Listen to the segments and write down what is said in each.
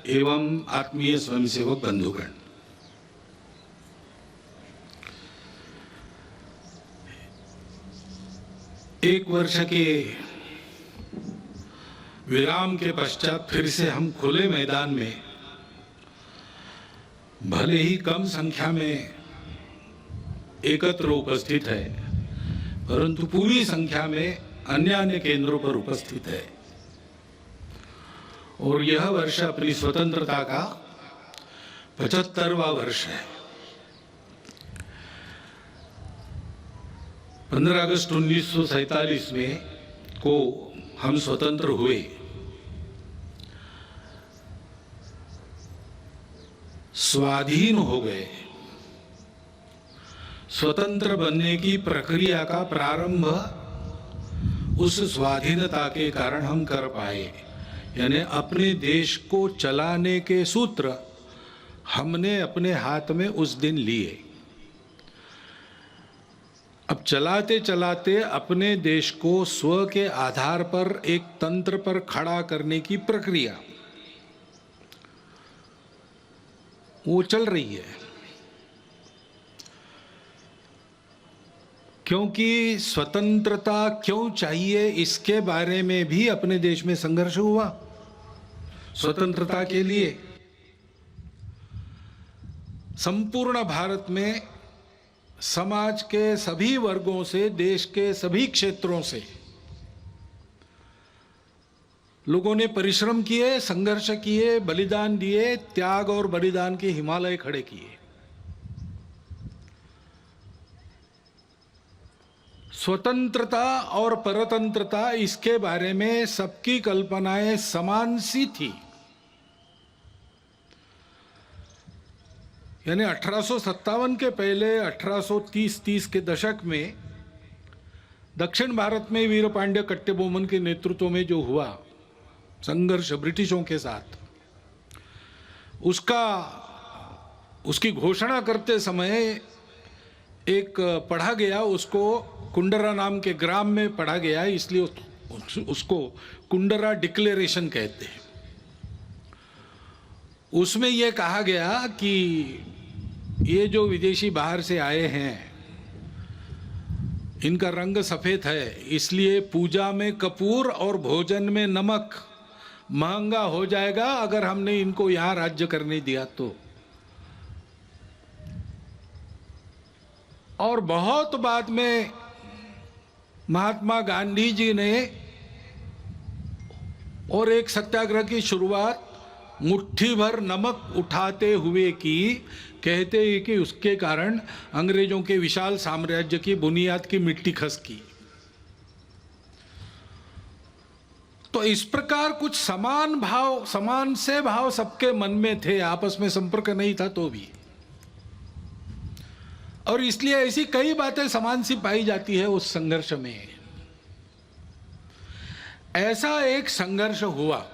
एवं आत्मीय स्वयंसेवक बंधुगण, एक वर्ष के विराम के पश्चात फिर से हम खुले मैदान में, भले ही कम संख्या में एकत्र उपस्थित है, परंतु पूरी संख्या में अन्य अन्य केंद्रों पर उपस्थित है। और यह वर्ष अपनी स्वतंत्रता का 75वां वर्ष है। 15 अगस्त 1947 में को हम स्वतंत्र हुए। स्वाधीन हो गए। स्वतंत्र बनने की प्रक्रिया का प्रारंभ उस स्वाधीनता के कारण हम कर पाए। यानी अपने देश को चलाने के सूत्र हमने अपने हाथ में उस दिन लिए। अब चलाते चलाते अपने देश को स्व के आधार पर एक तंत्र पर खड़ा करने की प्रक्रिया वो चल रही है। क्योंकि स्वतंत्रता क्यों चाहिए इसके बारे में भी अपने देश में संघर्ष हुआ। स्वतंत्रता के लिए संपूर्ण भारत में समाज के सभी वर्गों से, देश के सभी क्षेत्रों से लोगों ने परिश्रम किए, संघर्ष किए, बलिदान दिए, त्याग और बलिदान के हिमालय खड़े किए। स्वतंत्रता और परतंत्रता इसके बारे में सबकी कल्पनाएं समान सी थी। यानी 1857 के पहले 1830 के दशक में दक्षिण भारत में वीरपांड्य कट्टेबोमन के नेतृत्व में जो हुआ संघर्ष ब्रिटिशों के साथ, उसकी घोषणा करते समय एक पढ़ा गया, उसको कुंडरा नाम के ग्राम में पढ़ा गया, इसलिए उसको कुंडरा डिक्लेरेशन कहते हैं। उसमें यह कहा गया कि ये जो विदेशी बाहर से आए हैं इनका रंग सफेद है, इसलिए पूजा में कपूर और भोजन में नमक महंगा हो जाएगा अगर हमने इनको यहां राज्य करने दिया तो। और बहुत बाद में महात्मा गांधी जी ने और एक सत्याग्रह की शुरुआत मुट्ठी भर नमक उठाते हुए की। कहते हैं कि उसके कारण अंग्रेजों के विशाल साम्राज्य की बुनियाद की मिट्टी खसकी। तो इस प्रकार कुछ समान से भाव सबके मन में थे, आपस में संपर्क नहीं था तो भी। और इसलिए ऐसी कई बातें समान सी पाई जाती है उस संघर्ष में। ऐसा एक संघर्ष हुआ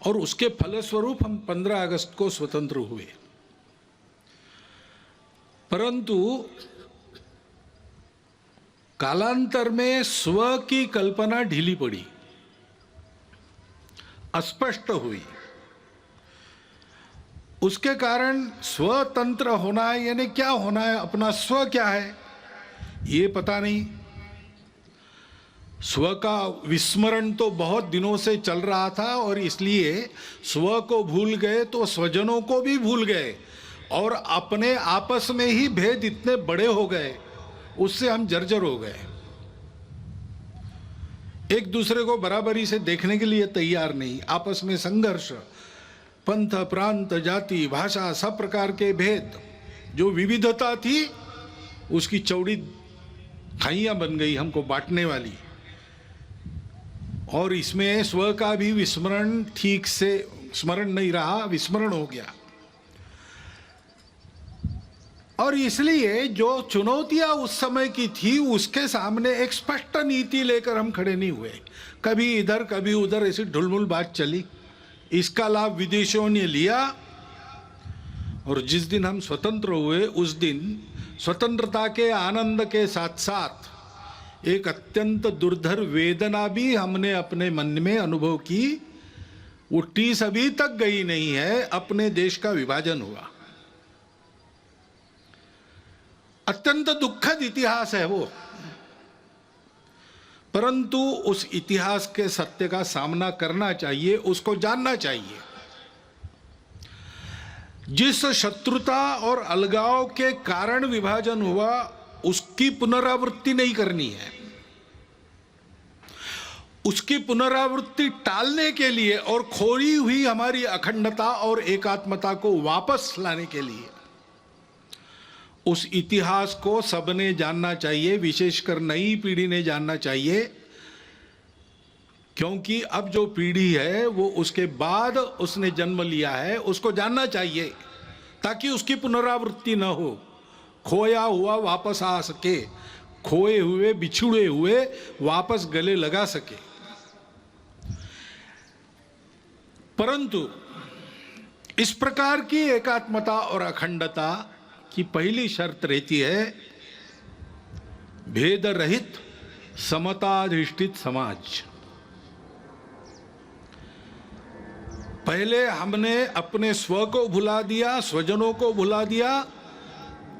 और उसके फलस्वरूप हम 15 अगस्त को स्वतंत्र हुए। परंतु कालांतर में स्व की कल्पना ढीली पड़ी, अस्पष्ट हुई। उसके कारण स्वतंत्र होना है यानी क्या होना है, अपना स्व क्या है ये पता नहीं। स्व का विस्मरण तो बहुत दिनों से चल रहा था और इसलिए स्व को भूल गए तो स्वजनों को भी भूल गए और अपने आपस में ही भेद इतने बड़े हो गए, उससे हम जर्जर हो गए। एक दूसरे को बराबरी से देखने के लिए तैयार नहीं, आपस में संघर्ष, पंथ, प्रांत, जाति, भाषा, सब प्रकार के भेद, जो विविधता थी उसकी चौड़ी खाइयां बन गई हमको बांटने वाली। और इसमें स्व का भी विस्मरण, ठीक से स्मरण नहीं रहा, विस्मरण हो गया। और इसलिए जो चुनौतियां उस समय की थी उसके सामने एक स्पष्ट नीति लेकर हम खड़े नहीं हुए। कभी इधर कभी उधर ऐसी ढुलमुल बात चली, इसका लाभ विदेशियों ने लिया। और जिस दिन हम स्वतंत्र हुए उस दिन स्वतंत्रता के आनंद के साथ साथ एक अत्यंत दुर्धर वेदना भी हमने अपने मन में अनुभव की वो टीस अभी तक गई नहीं है। अपने देश का विभाजन हुआ, अत्यंत दुखद इतिहास है वो, परंतु उस इतिहास के सत्य का सामना करना चाहिए, उसको जानना चाहिए। जिस शत्रुता और अलगाव के कारण विभाजन हुआ उसकी पुनरावृत्ति नहीं करनी है। उसकी पुनरावृत्ति टालने के लिए और खोई हुई हमारी अखंडता और एकात्मता को वापस लाने के लिए उस इतिहास को सबने जानना चाहिए, विशेषकर नई पीढ़ी ने जानना चाहिए। क्योंकि अब जो पीढ़ी है वो उसके बाद उसने जन्म लिया है, उसको जानना चाहिए ताकि उसकी पुनरावृत्ति न हो, खोया हुआ वापस आ सके, खोए हुए बिछुड़े हुए वापस गले लगा सके। परंतु इस प्रकार की एकात्मता और अखंडता की पहली शर्त रहती है भेद रहित समताधिष्ठित समाज। पहले हमने अपने स्व को भुला दिया, स्वजनों को भुला दिया,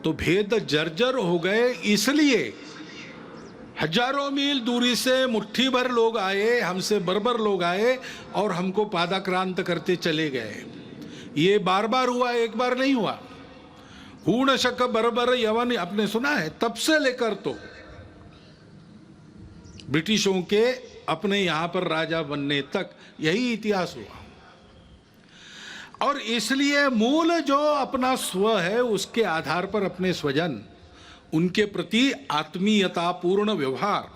तो भेद जर्जर हो गए। इसलिए हजारों मील दूरी से मुट्ठी भर लोग आए, हमसे बरबर लोग आए और हमको पादाक्रांत करते चले गए। ये बार बार हुआ, एक बार नहीं हुआ। हूण शक बरबर यवन आपने सुना है, तब से लेकर तो ब्रिटिशों के अपने यहां पर राजा बनने तक यही इतिहास हुआ। और इसलिए मूल जो अपना स्व है उसके आधार पर अपने स्वजन, उनके प्रति आत्मीयतापूर्ण व्यवहार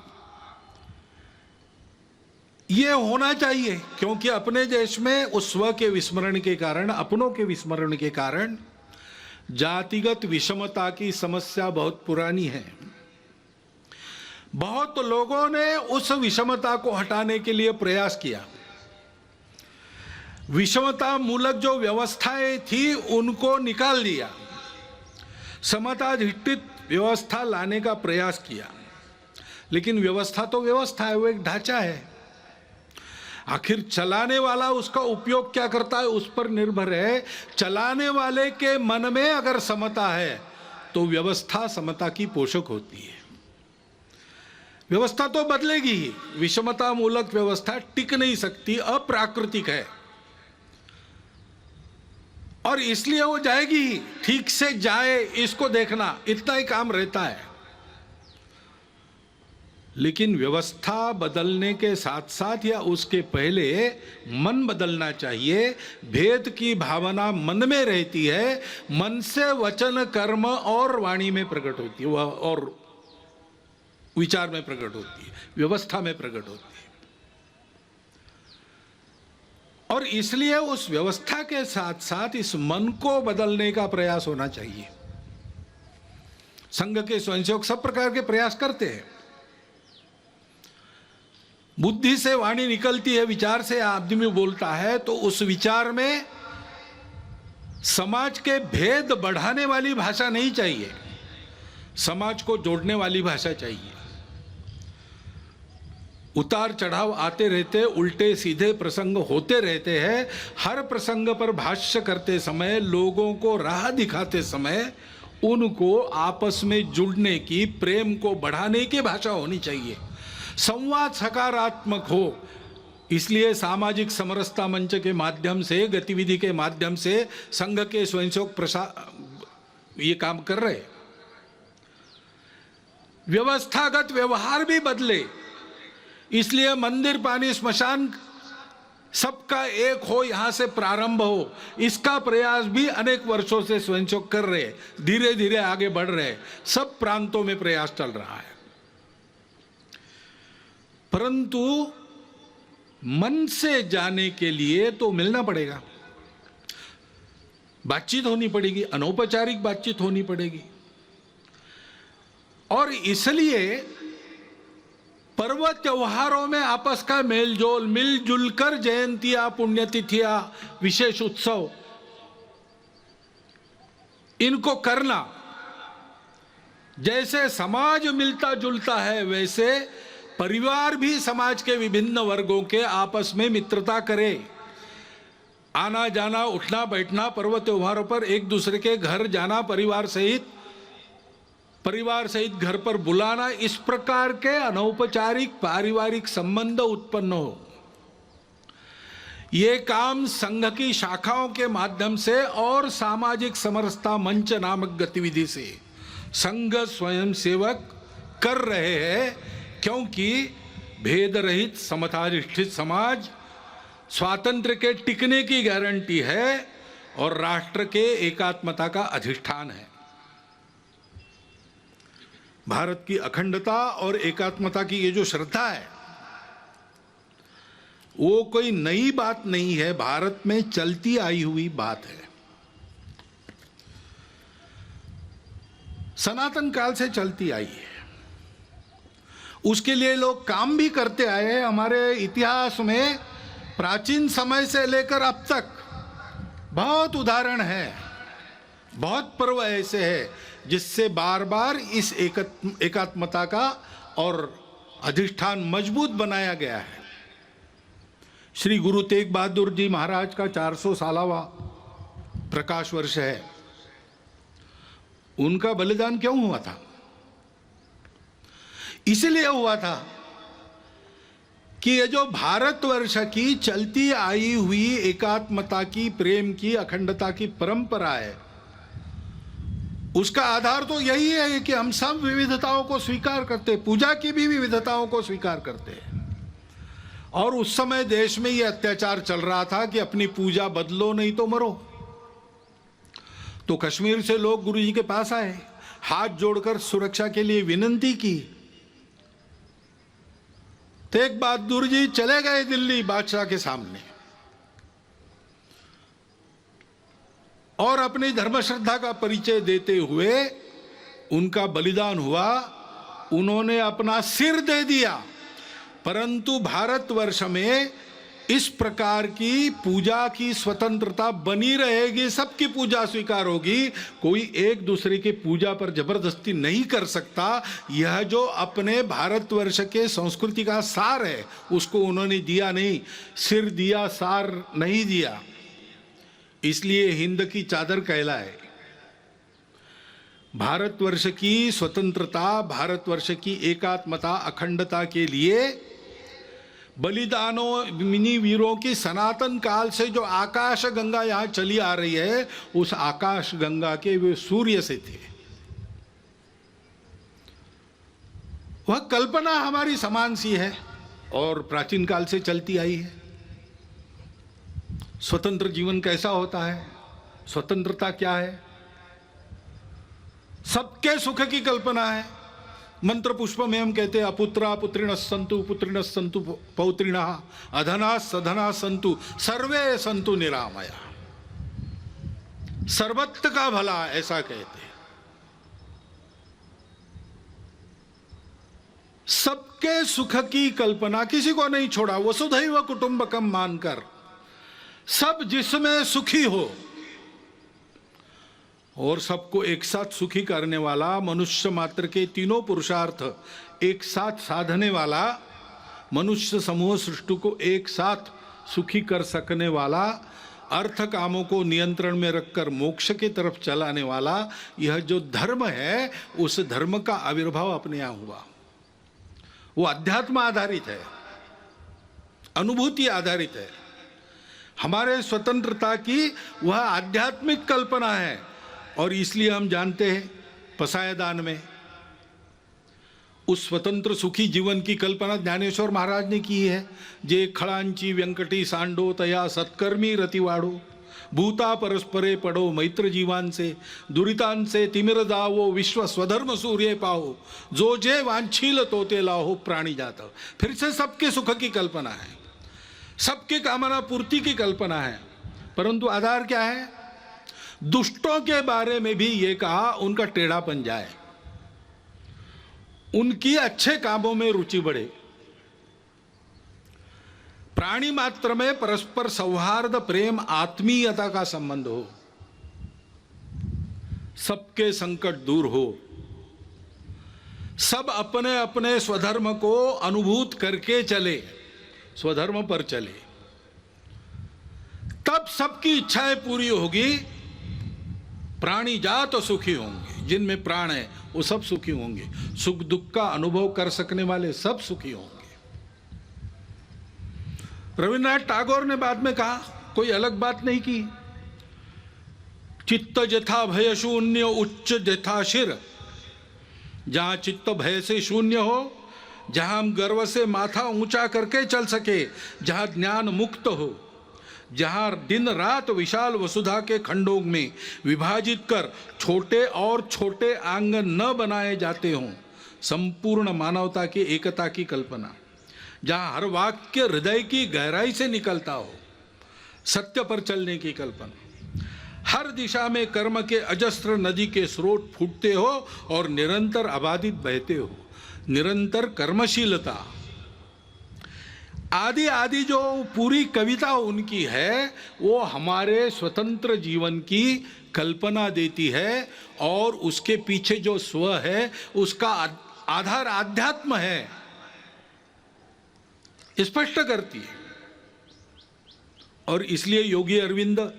ये होना चाहिए। क्योंकि अपने देश में उस स्व के विस्मरण के कारण, अपनों के विस्मरण के कारण जातिगत विषमता की समस्या बहुत पुरानी है। बहुत लोगों ने उस विषमता को हटाने के लिए प्रयास किया। विषमता मूलक जो व्यवस्थाएं थी उनको निकाल दिया, समताधिष्ठित व्यवस्था लाने का प्रयास किया। लेकिन व्यवस्था तो व्यवस्था है, वो एक ढांचा है। आखिर चलाने वाला उसका उपयोग क्या करता है उस पर निर्भर है। चलाने वाले के मन में अगर समता है तो व्यवस्था समता की पोषक होती है। व्यवस्था तो बदलेगी ही, विषमता मूलक व्यवस्था टिक नहीं सकती, अप्राकृतिक है और इसलिए वो जाएगी ही। ठीक से जाए इसको देखना, इतना ही काम रहता है। लेकिन व्यवस्था बदलने के साथ साथ या उसके पहले मन बदलना चाहिए। भेद की भावना मन में रहती है, मन से वचन कर्म और वाणी में प्रकट होती है, वह और विचार में प्रकट होती है, व्यवस्था में प्रकट होती है। और इसलिए उस व्यवस्था के साथ साथ इस मन को बदलने का प्रयास होना चाहिए। संघ के स्वयंसेवक सब प्रकार के प्रयास करते हैं। बुद्धि से वाणी निकलती है, विचार से आदमी बोलता है, तो उस विचार में समाज के भेद बढ़ाने वाली भाषा नहीं चाहिए, समाज को जोड़ने वाली भाषा चाहिए। उतार चढ़ाव आते रहते, उल्टे सीधे प्रसंग होते रहते हैं। हर प्रसंग पर भाष्य करते समय, लोगों को राह दिखाते समय उनको आपस में जुड़ने की, प्रेम को बढ़ाने की भाषा होनी चाहिए। संवाद सकारात्मक हो। इसलिए सामाजिक समरसता मंच के माध्यम से, गतिविधि के माध्यम से संघ के स्वयंसेवक ये काम कर रहे। व्यवस्थागत व्यवहार भी बदले, इसलिए मंदिर पानी स्मशान सबका एक हो, यहां से प्रारंभ हो, इसका प्रयास भी अनेक वर्षों से स्वयंसेवक कर रहे, धीरे धीरे आगे बढ़ रहे। सब प्रांतों में प्रयास चल रहा है। परंतु मन से जाने के लिए तो मिलना पड़ेगा, बातचीत होनी पड़ेगी, अनौपचारिक बातचीत होनी पड़ेगी। और इसलिए पर्व त्योहारों में आपस का मेलजोल, मिलजुल कर जयंतियां, पुण्यतिथियां, विशेष उत्सव इनको करना। जैसे समाज मिलता जुलता है वैसे परिवार भी समाज के विभिन्न वर्गों के आपस में मित्रता करे। आना जाना, उठना बैठना, पर्व त्योहारों पर एक दूसरे के घर जाना, परिवार सहित घर पर बुलाना, इस प्रकार के अनौपचारिक पारिवारिक संबंध उत्पन्न हो, ये काम संघ की शाखाओं के माध्यम से और सामाजिक समरसता मंच नामक गतिविधि से संघ स्वयं सेवक कर रहे हैं, क्योंकि भेद रहित समताधिष्ठित समाज स्वातंत्र्य के टिकने की गारंटी है और राष्ट्र के एकात्मता का अधिष्ठान है। भारत की अखंडता और एकात्मता की ये जो श्रद्धा है, वो कोई नई बात नहीं है, भारत में चलती आई हुई बात है, सनातन काल से चलती आई है। उसके लिए लोग काम भी करते आए हैं। हमारे इतिहास में प्राचीन समय से लेकर अब तक बहुत उदाहरण है, बहुत पर्व ऐसे हैं जिससे बार बार इस एकात्मता का और अधिष्ठान मजबूत बनाया गया है। श्री गुरु तेग बहादुर जी महाराज का 400 सालावा प्रकाश वर्ष है। उनका बलिदान क्यों हुआ था? इसलिए हुआ था कि ये जो भारतवर्ष की चलती आई हुई एकात्मता की, प्रेम की, अखंडता की परंपरा है, उसका आधार तो यही है कि हम सब विविधताओं को स्वीकार करते, पूजा की भी विविधताओं को स्वीकार करते हैं। और उस समय देश में यह अत्याचार चल रहा था कि अपनी पूजा बदलो नहीं तो मरो। तो कश्मीर से लोग गुरुजी के पास आए, हाथ जोड़कर सुरक्षा के लिए विनती की। तेग बहादुर जी चले गए दिल्ली बादशाह के सामने और अपनी धर्म श्रद्धा का परिचय देते हुए उनका बलिदान हुआ। उन्होंने अपना सिर दे दिया, परंतु भारतवर्ष में इस प्रकार की पूजा की स्वतंत्रता बनी रहेगी, सबकी पूजा स्वीकार होगी, कोई एक दूसरे की पूजा पर जबरदस्ती नहीं कर सकता। यह जो अपने भारतवर्ष के संस्कृति का सार है उसको उन्होंने दिया नहीं, सिर दिया, सार नहीं दिया। इसलिए हिंद की चादर कहलाए। भारतवर्ष की स्वतंत्रता, भारतवर्ष की एकात्मता, अखंडता के लिए बलिदानों, मिनी वीरों की सनातन काल से जो आकाश गंगा यहां चली आ रही है, उस आकाश गंगा के वे सूर्य से थे। वह कल्पना हमारी समान सी है और प्राचीन काल से चलती आई है। स्वतंत्र जीवन कैसा होता है, स्वतंत्रता क्या है? सबके सुख की कल्पना है। मंत्र पुष्प में हम कहते हैं अपुत्रा पुत्रिणः सन्तु पौत्रिणः अधना सधना सन्तु सर्वे सन्तु निरामया। सर्वत्र का भला, ऐसा कहते हैं। सबके सुख की कल्पना, किसी को नहीं छोड़ा, वसुधैव कुटुंबकम मानकर सब जिसमें सुखी हो और सबको एक साथ सुखी करने वाला, मनुष्य मात्र के तीनों पुरुषार्थ एक साथ साधने वाला, मनुष्य समूह सृष्टि को एक साथ सुखी कर सकने वाला, अर्थ कामों को नियंत्रण में रखकर मोक्ष की तरफ चलाने वाला, यह जो धर्म है उस धर्म का आविर्भाव अपने यहाँ हुआ। वो अध्यात्म आधारित है, अनुभूति आधारित है। हमारे स्वतंत्रता की वह आध्यात्मिक कल्पना है और इसलिए हम जानते हैं पसायदान में उस स्वतंत्र सुखी जीवन की कल्पना ज्ञानेश्वर महाराज ने की है। जे खळांची व्यंकटी सांडो तया सत्कर्मी रतिवाडो, भूता परस्परे पडो मैत्र जीवांचे, दुरितांचे तिमिर जावो विश्व स्वधर्म सूर्य पाहो, जो जे वांछील तो ते लाहो प्राणी जात। फिर से सबके सुख की कल्पना है, सबके कामना पूर्ति की कल्पना है, परंतु आधार क्या है? दुष्टों के बारे में भी ये कहा उनका टेढ़ापन जाए, उनकी अच्छे कामों में रुचि बढ़े, प्राणी मात्र में परस्पर सौहार्द, प्रेम, आत्मीयता का संबंध हो, सबके संकट दूर हो, सब अपने अपने स्वधर्म को अनुभूत करके चले, स्वधर्म पर चले। तब सबकी इच्छाएं पूरी होगी। प्राणी जात सुखी होंगे, जिनमें प्राण है वो सब सुखी होंगे। सुख दुख का अनुभव कर सकने वाले सब सुखी होंगे। रविन्द्रनाथ टैगोर ने बाद में कहा, कोई अलग बात नहीं की, चित्त जथा भय शून्य उच्च जथा शिर। जहां चित्त भय से शून्य हो, जहां हम गर्व से माथा ऊंचा करके चल सके, जहां ज्ञान मुक्त हो, जहां दिन रात विशाल वसुधा के खंडों में विभाजित कर छोटे और छोटे आंगन न बनाए जाते हों, संपूर्ण मानवता की एकता की कल्पना, जहां हर वाक्य हृदय की गहराई से निकलता हो, सत्य पर चलने की कल्पना, हर दिशा में कर्म के अजस्त्र नदी के स्रोत फूटते हो और निरंतर अबाधित बहते हो, निरंतर कर्मशीलता, आदि आदि जो पूरी कविता उनकी है वो हमारे स्वतंत्र जीवन की कल्पना देती है। और उसके पीछे जो स्व है उसका आधार आध्यात्म है, स्पष्ट करती है। और इसलिए योगी अरविंद,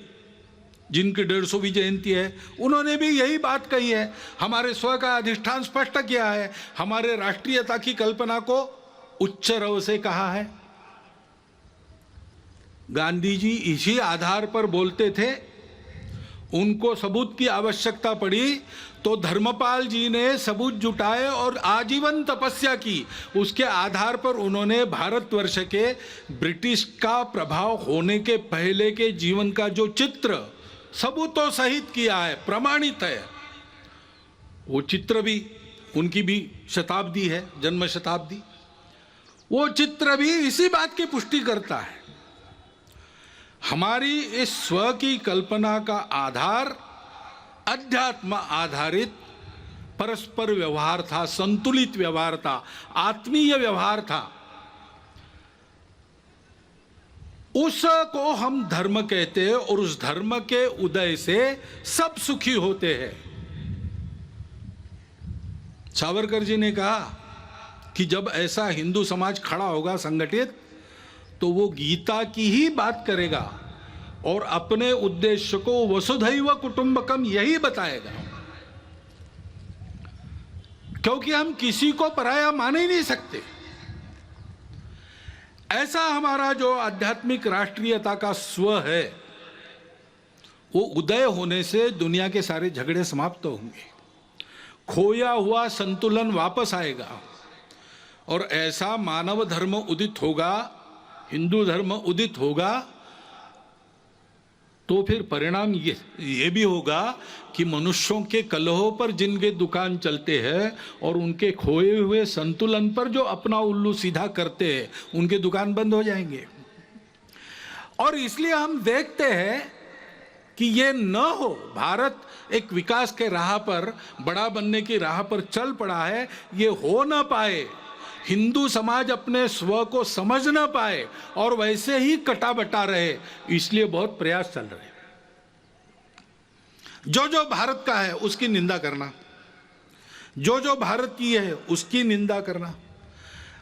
जिनकी 150वीं जयंती है, उन्होंने भी यही बात कही है, हमारे स्व का अधिष्ठान स्पष्ट किया है, हमारे राष्ट्रीयता की कल्पना को उच्च रव से कहा है। गांधी जी इसी आधार पर बोलते थे। उनको सबूत की आवश्यकता पड़ी तो धर्मपाल जी ने सबूत जुटाए और आजीवन तपस्या की। उसके आधार पर उन्होंने भारतवर्ष के ब्रिटिश का प्रभाव होने के पहले के जीवन का जो चित्र सबूतों सहित किया है, प्रमाणित है। वो चित्र भी, उनकी भी शताब्दी है, जन्म शताब्दी, वो चित्र भी इसी बात की पुष्टि करता है। हमारी इस स्व की कल्पना का आधार अध्यात्म आधारित परस्पर व्यवहार था, संतुलित व्यवहार था, आत्मीय व्यवहार था। उसको हम धर्म कहते हैं और उस धर्म के उदय से सब सुखी होते हैं। सावरकर जी ने कहा कि जब ऐसा हिंदू समाज खड़ा होगा संगठित, तो वो गीता की ही बात करेगा और अपने उद्देश्य को वसुधैव कुटुंबकम यही बताएगा, क्योंकि हम किसी को पराया मान ही नहीं सकते। ऐसा हमारा जो आध्यात्मिक राष्ट्रीयता का स्व है, वो उदय होने से दुनिया के सारे झगड़े समाप्त होंगे, खोया हुआ संतुलन वापस आएगा और ऐसा मानव धर्म उदित होगा, हिंदू धर्म उदित होगा। तो फिर परिणाम ये भी होगा कि मनुष्यों के कलहों पर जिनके दुकान चलते हैं और उनके खोए हुए संतुलन पर जो अपना उल्लू सीधा करते हैं, उनके दुकान बंद हो जाएंगे। और इसलिए हम देखते हैं कि ये न हो, भारत एक विकास के राह पर, बड़ा बनने की राह पर चल पड़ा है, ये हो ना पाए, हिंदू समाज अपने स्व को समझ ना पाए और वैसे ही कटा बटा रहे, इसलिए बहुत प्रयास चल रहे। जो जो भारत का है उसकी निंदा करना, जो जो भारत की है उसकी निंदा करना,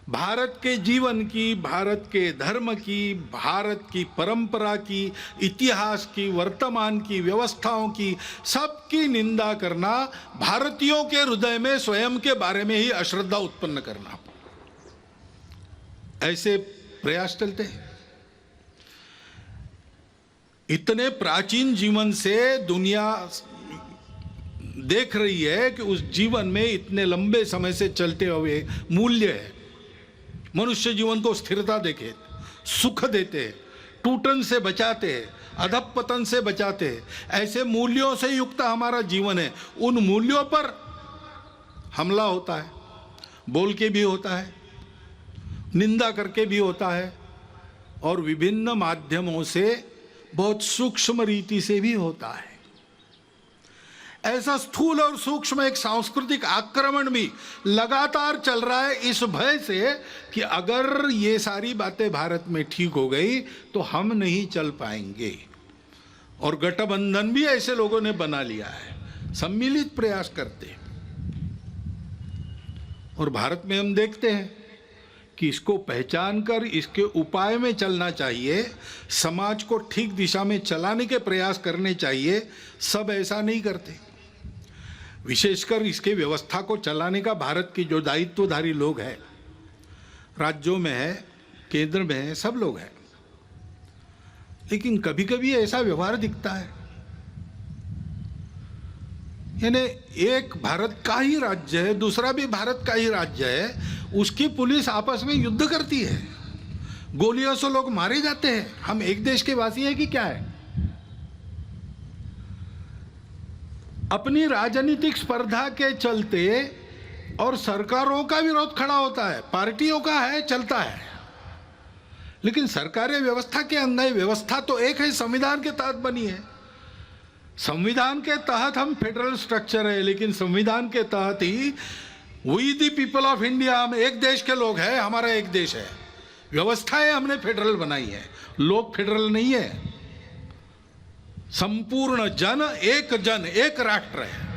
भारत के जीवन की, भारत के धर्म की, भारत की परंपरा की, इतिहास की, वर्तमान की, व्यवस्थाओं की, सबकी निंदा करना, भारतीयों के हृदय में स्वयं के बारे में ही अश्रद्धा उत्पन्न करना, ऐसे प्रयास चलते हैं। इतने प्राचीन जीवन से दुनिया देख रही है कि उस जीवन में इतने लंबे समय से चलते हुए मूल्य है। मनुष्य जीवन को स्थिरता देखे, सुख देते, टूटन से बचाते, अधपतन से बचाते, ऐसे मूल्यों से युक्त हमारा जीवन है। उन मूल्यों पर हमला होता है, बोल के भी होता है, निंदा करके भी होता है और विभिन्न माध्यमों से बहुत सूक्ष्म रीति से भी होता है। ऐसा स्थूल और सूक्ष्म एक सांस्कृतिक आक्रमण भी लगातार चल रहा है, इस भय से कि अगर ये सारी बातें भारत में ठीक हो गई तो हम नहीं चल पाएंगे। और गठबंधन भी ऐसे लोगों ने बना लिया है, सम्मिलित प्रयास करते हैं। और भारत में हम देखते हैं कि इसको पहचान कर इसके उपाय में चलना चाहिए, समाज को ठीक दिशा में चलाने के प्रयास करने चाहिए। सब ऐसा नहीं करते। विशेषकर इसके व्यवस्था को चलाने का भारत के जो दायित्वधारी लोग हैं, राज्यों में है, केंद्र में है, सब लोग हैं। लेकिन कभी कभी ऐसा व्यवहार दिखता है, यानी एक भारत का ही राज्य है, दूसरा भी भारत का ही राज्य है, उसकी पुलिस आपस में युद्ध करती है, गोलियों से लोग मारे जाते हैं। हम एक देश के वासी हैं कि क्या है? अपनी राजनीतिक स्पर्धा के चलते और सरकारों का विरोध खड़ा होता है, पार्टियों का है, चलता है। लेकिन सरकारी व्यवस्था के अंदर, व्यवस्था तो एक है, संविधान के तहत बनी है। संविधान के तहत हम फेडरल स्ट्रक्चर है, लेकिन संविधान के तहत ही we the people of India, हम एक देश के लोग हैं, हमारा एक देश है, व्यवस्थाएं हमने फेडरल बनाई है, लोग फेडरल नहीं है। संपूर्ण जन एक राष्ट्र है।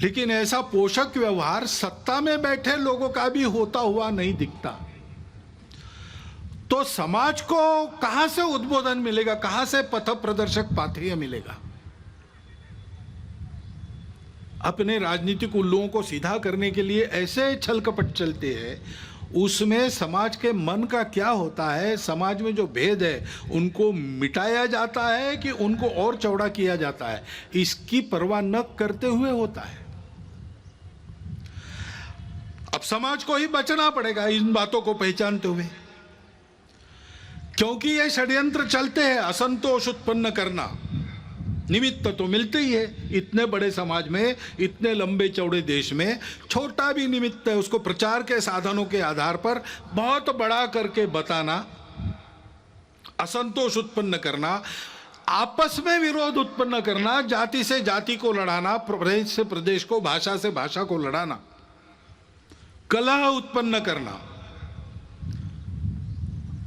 लेकिन ऐसा पोषक व्यवहार सत्ता में बैठे लोगों का भी होता हुआ नहीं दिखता। तो समाज को कहां से उद्बोधन मिलेगा, कहां से पथ प्रदर्शक पाथेय मिलेगा? अपने राजनीतिक उल्लुओं को सीधा करने के लिए ऐसे छल कपट चलते हैं, उसमें समाज के मन का क्या होता है, समाज में जो भेद है उनको मिटाया जाता है कि उनको और चौड़ा किया जाता है, इसकी परवाह न करते हुए होता है। अब समाज को ही बचना पड़ेगा इन बातों को पहचानते हुए, क्योंकि ये षड्यंत्र चलते हैं। असंतोष उत्पन्न करना निमित्त तो मिलते ही है। इतने बड़े समाज में, इतने लंबे चौड़े देश में छोटा भी निमित्त है, उसको प्रचार के साधनों के आधार पर बहुत बड़ा करके बताना, असंतोष उत्पन्न करना, आपस में विरोध उत्पन्न करना, जाति से जाति को लड़ाना, प्रदेश से प्रदेश को, भाषा से भाषा को लड़ाना, कलह उत्पन्न करना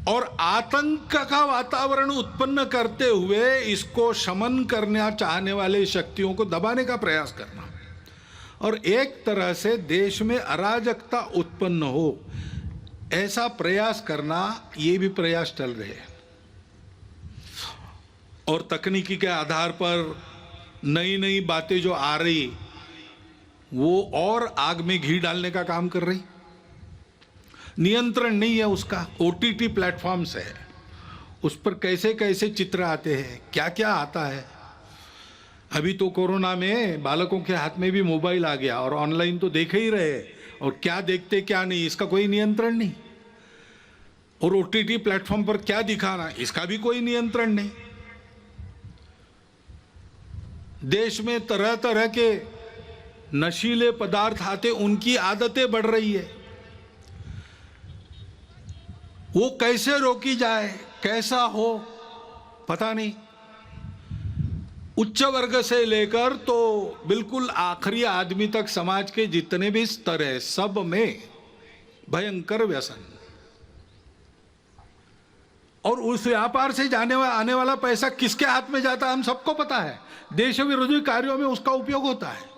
और आतंक का वातावरण उत्पन्न करते हुए इसको शमन करना चाहने वाले शक्तियों को दबाने का प्रयास करना और एक तरह से देश में अराजकता उत्पन्न हो, ऐसा प्रयास करना, ये भी प्रयास चल रहे हैं। और तकनीकी के आधार पर नई नई बातें जो आ रही, वो और आग में घी डालने का काम कर रही। नियंत्रण नहीं है उसका। ओटीटी प्लेटफॉर्म्स है, उस पर कैसे कैसे चित्र आते हैं, क्या क्या आता है। अभी तो कोरोना में बालकों के हाथ में भी मोबाइल आ गया और ऑनलाइन तो देख ही रहे, और क्या देखते क्या नहीं इसका कोई नियंत्रण नहीं। और ओटीटी प्लेटफॉर्म पर क्या दिखाना, इसका भी कोई नियंत्रण नहीं। देश में तरह तरह के नशीले पदार्थ आते, उनकी आदतें बढ़ रही है। वो कैसे रोकी जाए, कैसा हो, पता नहीं। उच्च वर्ग से लेकर तो बिल्कुल आखिरी आदमी तक समाज के जितने भी स्तर है, सब में भयंकर व्यसन। और उस व्यापार से आने वाला पैसा किसके हाथ में जाता है, हम सबको पता है। देश विरोधी कार्यों में उसका उपयोग होता है।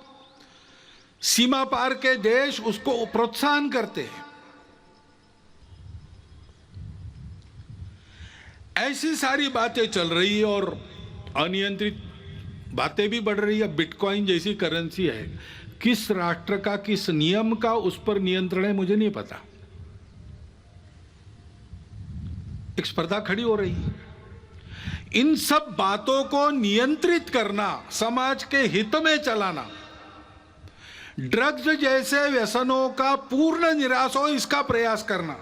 सीमा पार के देश उसको प्रोत्साहन करते हैं। ऐसी सारी बातें चल रही है और अनियंत्रित बातें भी बढ़ रही है। बिटकॉइन जैसी करेंसी है, किस राष्ट्र का, किस नियम का उस पर नियंत्रण है, मुझे नहीं पता। एक स्पर्धा खड़ी हो रही है। इन सब बातों को नियंत्रित करना, समाज के हित में चलाना, ड्रग्स जैसे व्यसनों का पूर्ण निराश हो, इसका प्रयास करना,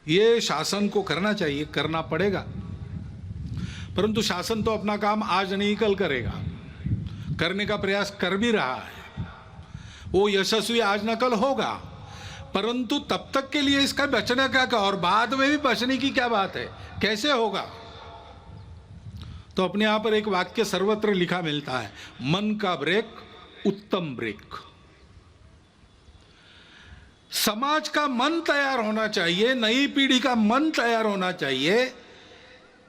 ये शासन को करना चाहिए, करना पड़ेगा। परंतु शासन तो अपना काम आज नहीं कल करेगा, करने का प्रयास कर भी रहा है। वो यशस्वी आज न कल होगा, परंतु तब तक के लिए इसका बचने का और बाद में भी बचने की क्या बात है, कैसे होगा? तो अपने यहां पर एक वाक्य सर्वत्र लिखा मिलता है, मन का ब्रेक उत्तम ब्रेक। समाज का मन तैयार होना चाहिए, नई पीढ़ी का मन तैयार होना चाहिए।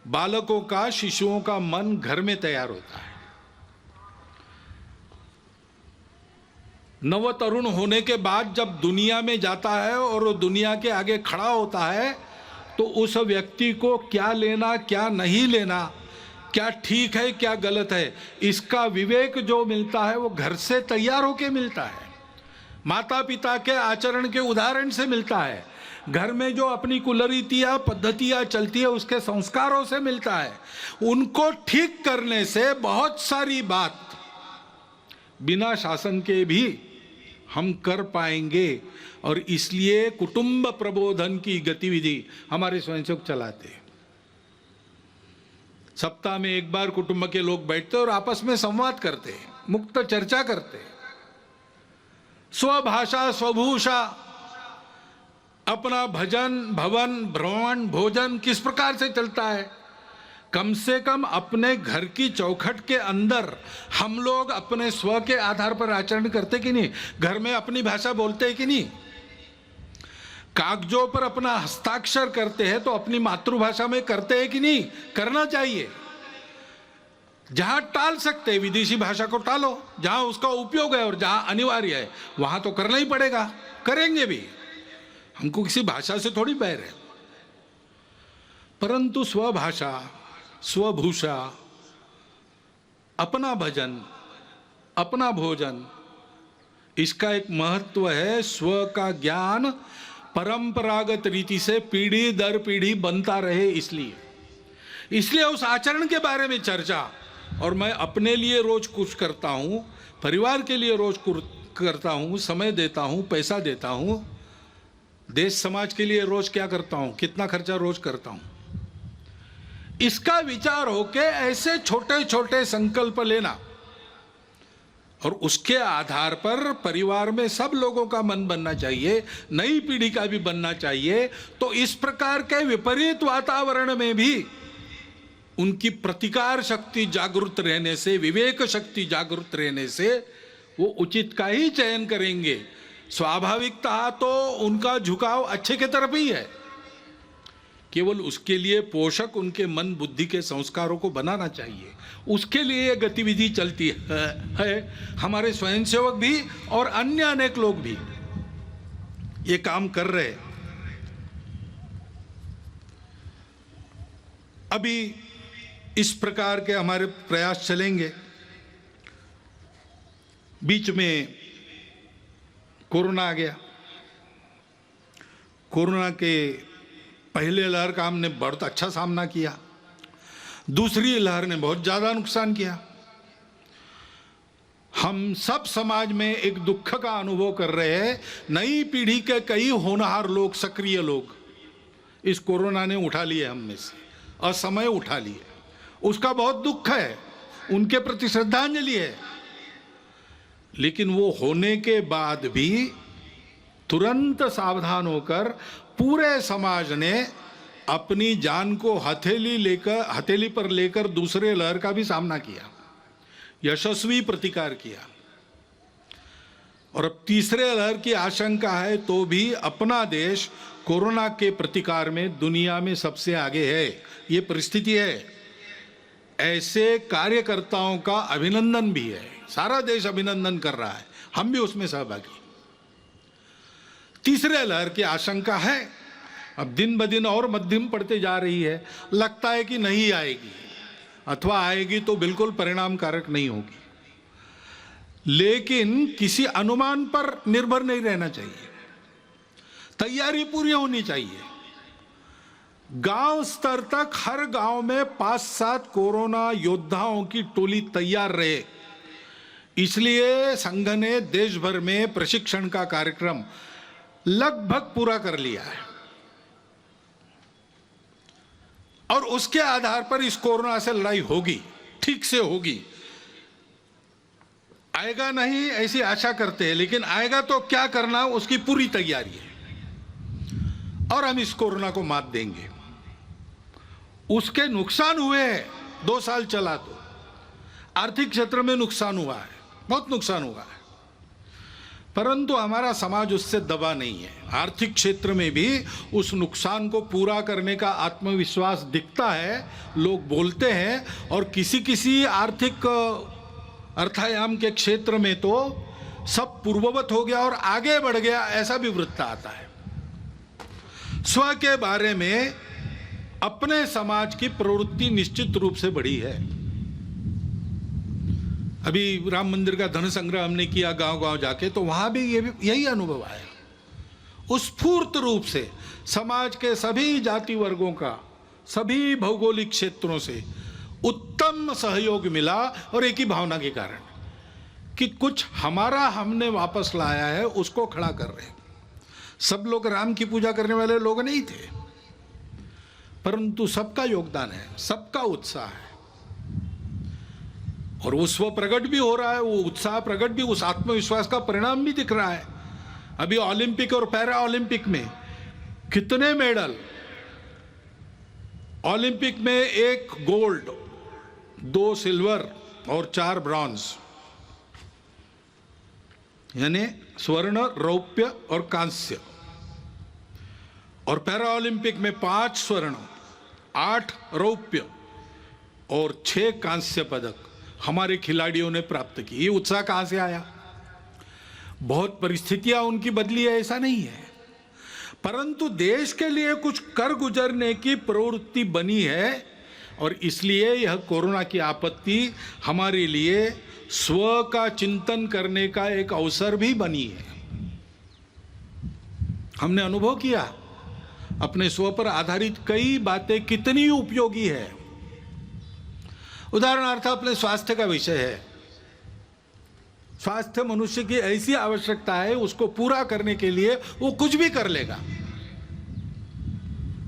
बालकों का, शिशुओं का मन घर में तैयार होता है। नव तरुण होने के बाद जब दुनिया में जाता है और दुनिया के आगे खड़ा होता है तो उस व्यक्ति को क्या लेना क्या नहीं लेना, क्या ठीक है क्या गलत है, इसका विवेक जो मिलता है वो घर से तैयार होके मिलता है, माता पिता के आचरण के उदाहरण से मिलता है, घर में जो अपनी कुलरीतियाँ पद्धतियाँ चलती है उसके संस्कारों से मिलता है। उनको ठीक करने से बहुत सारी बात बिना शासन के भी हम कर पाएंगे और इसलिए कुटुंब प्रबोधन की गतिविधि हमारे स्वयंसेवक चलाते हैं। सप्ताह में एक बार कुटुंब के लोग बैठते और आपस में संवाद करते हैं, मुक्त चर्चा करते हैं। स्वभाषा स्वभूषा, अपना भजन भवन भ्रमण भोजन किस प्रकार से चलता है, कम से कम अपने घर की चौखट के अंदर हम लोग अपने स्व के आधार पर आचरण करते कि नहीं, घर में अपनी भाषा बोलते हैं कि नहीं, कागजों पर अपना हस्ताक्षर करते हैं तो अपनी मातृभाषा में करते हैं कि नहीं, करना चाहिए। जहां टाल सकते हैं विदेशी भाषा को टालो, जहां उसका उपयोग है और जहां अनिवार्य है वहां तो करना ही पड़ेगा, करेंगे भी, हमको किसी भाषा से थोड़ी बैर है। परंतु स्वभाषा स्वभूषा, अपना भजन अपना भोजन, इसका एक महत्व है। स्व का ज्ञान परंपरागत रीति से पीढ़ी दर पीढ़ी बनता रहे, इसलिए उस आचरण के बारे में चर्चा। और मैं अपने लिए रोज कुछ करता हूं, परिवार के लिए रोज करता हूं, समय देता हूं, पैसा देता हूं, देश समाज के लिए रोज क्या करता हूं, कितना खर्चा रोज करता हूं, इसका विचार होके ऐसे छोटे छोटे संकल्प लेना और उसके आधार पर परिवार में सब लोगों का मन बनना चाहिए, नई पीढ़ी का भी बनना चाहिए। तो इस प्रकार के विपरीत वातावरण में भी उनकी प्रतिकार शक्ति जागृत रहने से, विवेक शक्ति जागृत रहने से वो उचित का ही चयन करेंगे। स्वाभाविकता तो उनका झुकाव अच्छे के तरफ ही है, केवल उसके लिए पोषक उनके मन बुद्धि के संस्कारों को बनाना चाहिए, उसके लिए ये गतिविधि चलती है। हमारे स्वयंसेवक भी और अन्य अनेक लोग भी ये काम कर रहे हैं। अभी इस प्रकार के हमारे प्रयास चलेंगे। बीच में कोरोना आ गया। कोरोना के पहले लहर का हमने बहुत अच्छा सामना किया, दूसरी लहर ने बहुत ज्यादा नुकसान किया। हम सब समाज में एक दुख का अनुभव कर रहे हैं। नई पीढ़ी के कई होनहार लोग, सक्रिय लोग इस कोरोना ने उठा लिए हम में से, असमय उठा लिए। उसका बहुत दुख है, उनके प्रति श्रद्धांजलि है। लेकिन वो होने के बाद भी तुरंत सावधान होकर पूरे समाज ने अपनी जान को हथेली पर लेकर दूसरे लहर का भी सामना किया, यशस्वी प्रतिकार किया। और अब तीसरे लहर की आशंका है तो भी अपना देश कोरोना के प्रतिकार में दुनिया में सबसे आगे है। ये परिस्थिति है। ऐसे कार्यकर्ताओं का अभिनंदन भी है, सारा देश अभिनंदन कर रहा है, हम भी उसमें सहभागी। तीसरे लहर की आशंका है, अब दिन ब दिन और मध्यम पड़ते जा रही है। लगता है कि नहीं आएगी, अथवा आएगी तो बिल्कुल परिणामकारक नहीं होगी। लेकिन किसी अनुमान पर निर्भर नहीं रहना चाहिए, तैयारी पूरी होनी चाहिए। गांव स्तर तक हर गांव में 5-7 कोरोना योद्धाओं की टोली तैयार रहे। इसलिए संघ ने देश भर में प्रशिक्षण का कार्यक्रम लगभग पूरा कर लिया है और उसके आधार पर इस कोरोना से लड़ाई होगी, ठीक से होगी। आएगा नहीं ऐसी आशा करते हैं, लेकिन आएगा तो क्या करना उसकी पूरी तैयारी है और हम इस कोरोना को मात देंगे। उसके नुकसान हुए हैं, 2 साल चला तो आर्थिक क्षेत्र में नुकसान हुआ है, बहुत नुकसान हुआ है, परंतु हमारा समाज उससे दबा नहीं है। आर्थिक क्षेत्र में भी उस नुकसान को पूरा करने का आत्मविश्वास दिखता है, लोग बोलते हैं। और किसी किसी आर्थिक अर्थायाम के क्षेत्र में तो सब पूर्ववत हो गया और आगे बढ़ गया, ऐसा भी वृत्त आता है। स्व के बारे में अपने समाज की प्रवृत्ति निश्चित रूप से बढ़ी है। अभी राम मंदिर का धन संग्रह हमने किया गांव-गांव जाके, तो वहां भी यही अनुभव आया। उत्स्फूर्त रूप से समाज के सभी जाति वर्गों का, सभी भौगोलिक क्षेत्रों से उत्तम सहयोग मिला, और एक ही भावना के कारण कि कुछ हमारा हमने वापस लाया है, उसको खड़ा कर रहे हैं। सब लोग राम की पूजा करने वाले लोग नहीं थे, परंतु सबका योगदान है, सबका उत्साह है, और वो स्व प्रकट भी हो रहा है, वो उत्साह प्रकट भी, उस आत्मविश्वास का परिणाम भी दिख रहा है। अभी ओलंपिक और पैरा ओलंपिक में कितने मेडल, ओलंपिक में 1 गोल्ड, 2 सिल्वर और 4 ब्रॉन्ज, यानी स्वर्ण, रौप्य और कांस्य। और पैरा ओलंपिक में 5 स्वर्ण, 8 रौप्य और 6 कांस्य पदक हमारे खिलाड़ियों ने प्राप्त की। ये उत्साह कहां से आया? बहुत परिस्थितियां उनकी बदली है, ऐसा नहीं है, परंतु देश के लिए कुछ कर गुजरने की प्रवृत्ति बनी है, और इसलिए यह कोरोना की आपत्ति हमारे लिए स्व का चिंतन करने का एक अवसर भी बनी है। हमने अनुभव किया अपने स्व पर आधारित कई बातें कितनी उपयोगी है। उदाहरणार्थ अपने स्वास्थ्य का विषय है। स्वास्थ्य मनुष्य की ऐसी आवश्यकता है, उसको पूरा करने के लिए वो कुछ भी कर लेगा।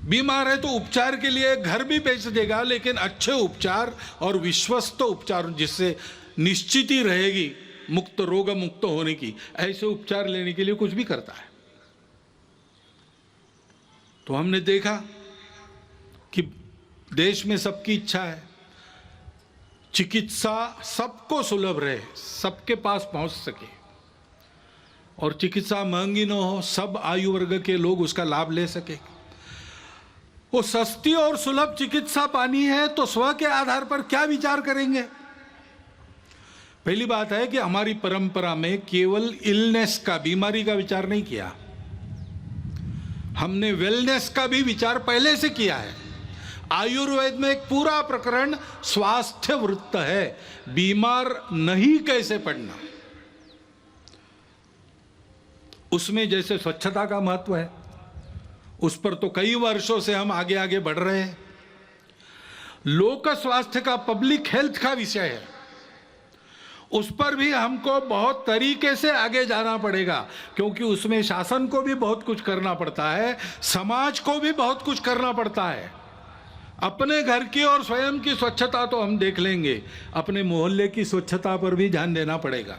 बीमार है तो उपचार के लिए घर भी बेच देगा, लेकिन अच्छे उपचार और विश्वस्त उपचार, जिससे निश्चित ही रहेगी मुक्त, रोग मुक्त होने की, ऐसे उपचार लेने के लिए कुछ भी करता है। तो हमने देखा कि देश में सबकी इच्छा है चिकित्सा सबको सुलभ रहे, सबके पास पहुंच सके, और चिकित्सा महंगी न हो, सब आयु वर्ग के लोग उसका लाभ ले सके। वो सस्ती और सुलभ चिकित्सा पानी है तो स्व के आधार पर क्या विचार करेंगे? पहली बात है कि हमारी परंपरा में केवल इलनेस का, बीमारी का विचार नहीं किया, हमने वेलनेस का भी विचार पहले से किया है। आयुर्वेद में एक पूरा प्रकरण स्वास्थ्य वृत्त है, बीमार नहीं कैसे पड़ना। उसमें जैसे स्वच्छता का महत्व है, उस पर तो कई वर्षों से हम आगे आगे बढ़ रहे हैं। लोक स्वास्थ्य का, पब्लिक हेल्थ का विषय है, उस पर भी हमको बहुत तरीके से आगे जाना पड़ेगा, क्योंकि उसमें शासन को भी बहुत कुछ करना पड़ता है, समाज को भी बहुत कुछ करना पड़ता है। अपने घर की और स्वयं की स्वच्छता तो हम देख लेंगे, अपने मोहल्ले की स्वच्छता पर भी ध्यान देना पड़ेगा।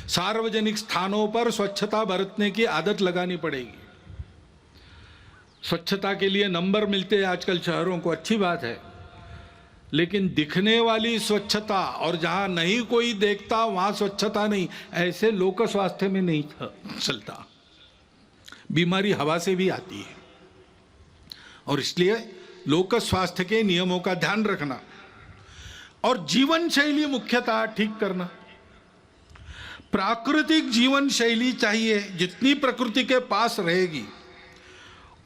सार्वजनिक स्थानों पर स्वच्छता बरतने की आदत लगानी पड़ेगी। स्वच्छता के लिए नंबर मिलते हैं आजकल शहरों को, अच्छी बात है, लेकिन दिखने वाली स्वच्छता और जहां नहीं कोई देखता वहां स्वच्छता नहीं, ऐसे लोक स्वास्थ्य में नहीं चलता। बीमारी हवा से भी आती है, और इसलिए लोक स्वास्थ्य के नियमों का ध्यान रखना और जीवन शैली मुख्यतः ठीक करना। प्राकृतिक जीवन शैली चाहिए, जितनी प्रकृति के पास रहेगी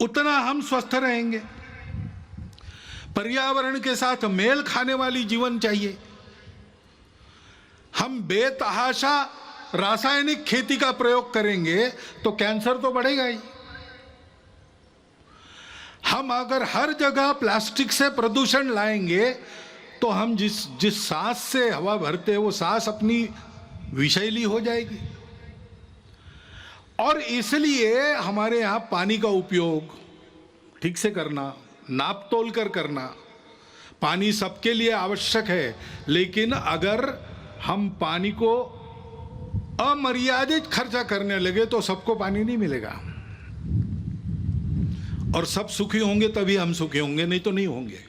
उतना हम स्वस्थ रहेंगे। पर्यावरण के साथ मेल खाने वाली जीवन चाहिए। हम बेतहाशा रासायनिक खेती का प्रयोग करेंगे तो कैंसर तो बढ़ेगा ही। हम अगर हर जगह प्लास्टिक से प्रदूषण लाएंगे तो हम जिस सांस से हवा भरते हैं वो सांस अपनी विषैली हो जाएगी। और इसलिए हमारे यहाँ पानी का उपयोग ठीक से करना, नाप तोल कर करना। पानी सबके लिए आवश्यक है, लेकिन अगर हम पानी को अमर्यादित खर्चा करने लगे तो सबको पानी नहीं मिलेगा, और सब सुखी होंगे तभी हम सुखी होंगे, नहीं तो नहीं होंगे।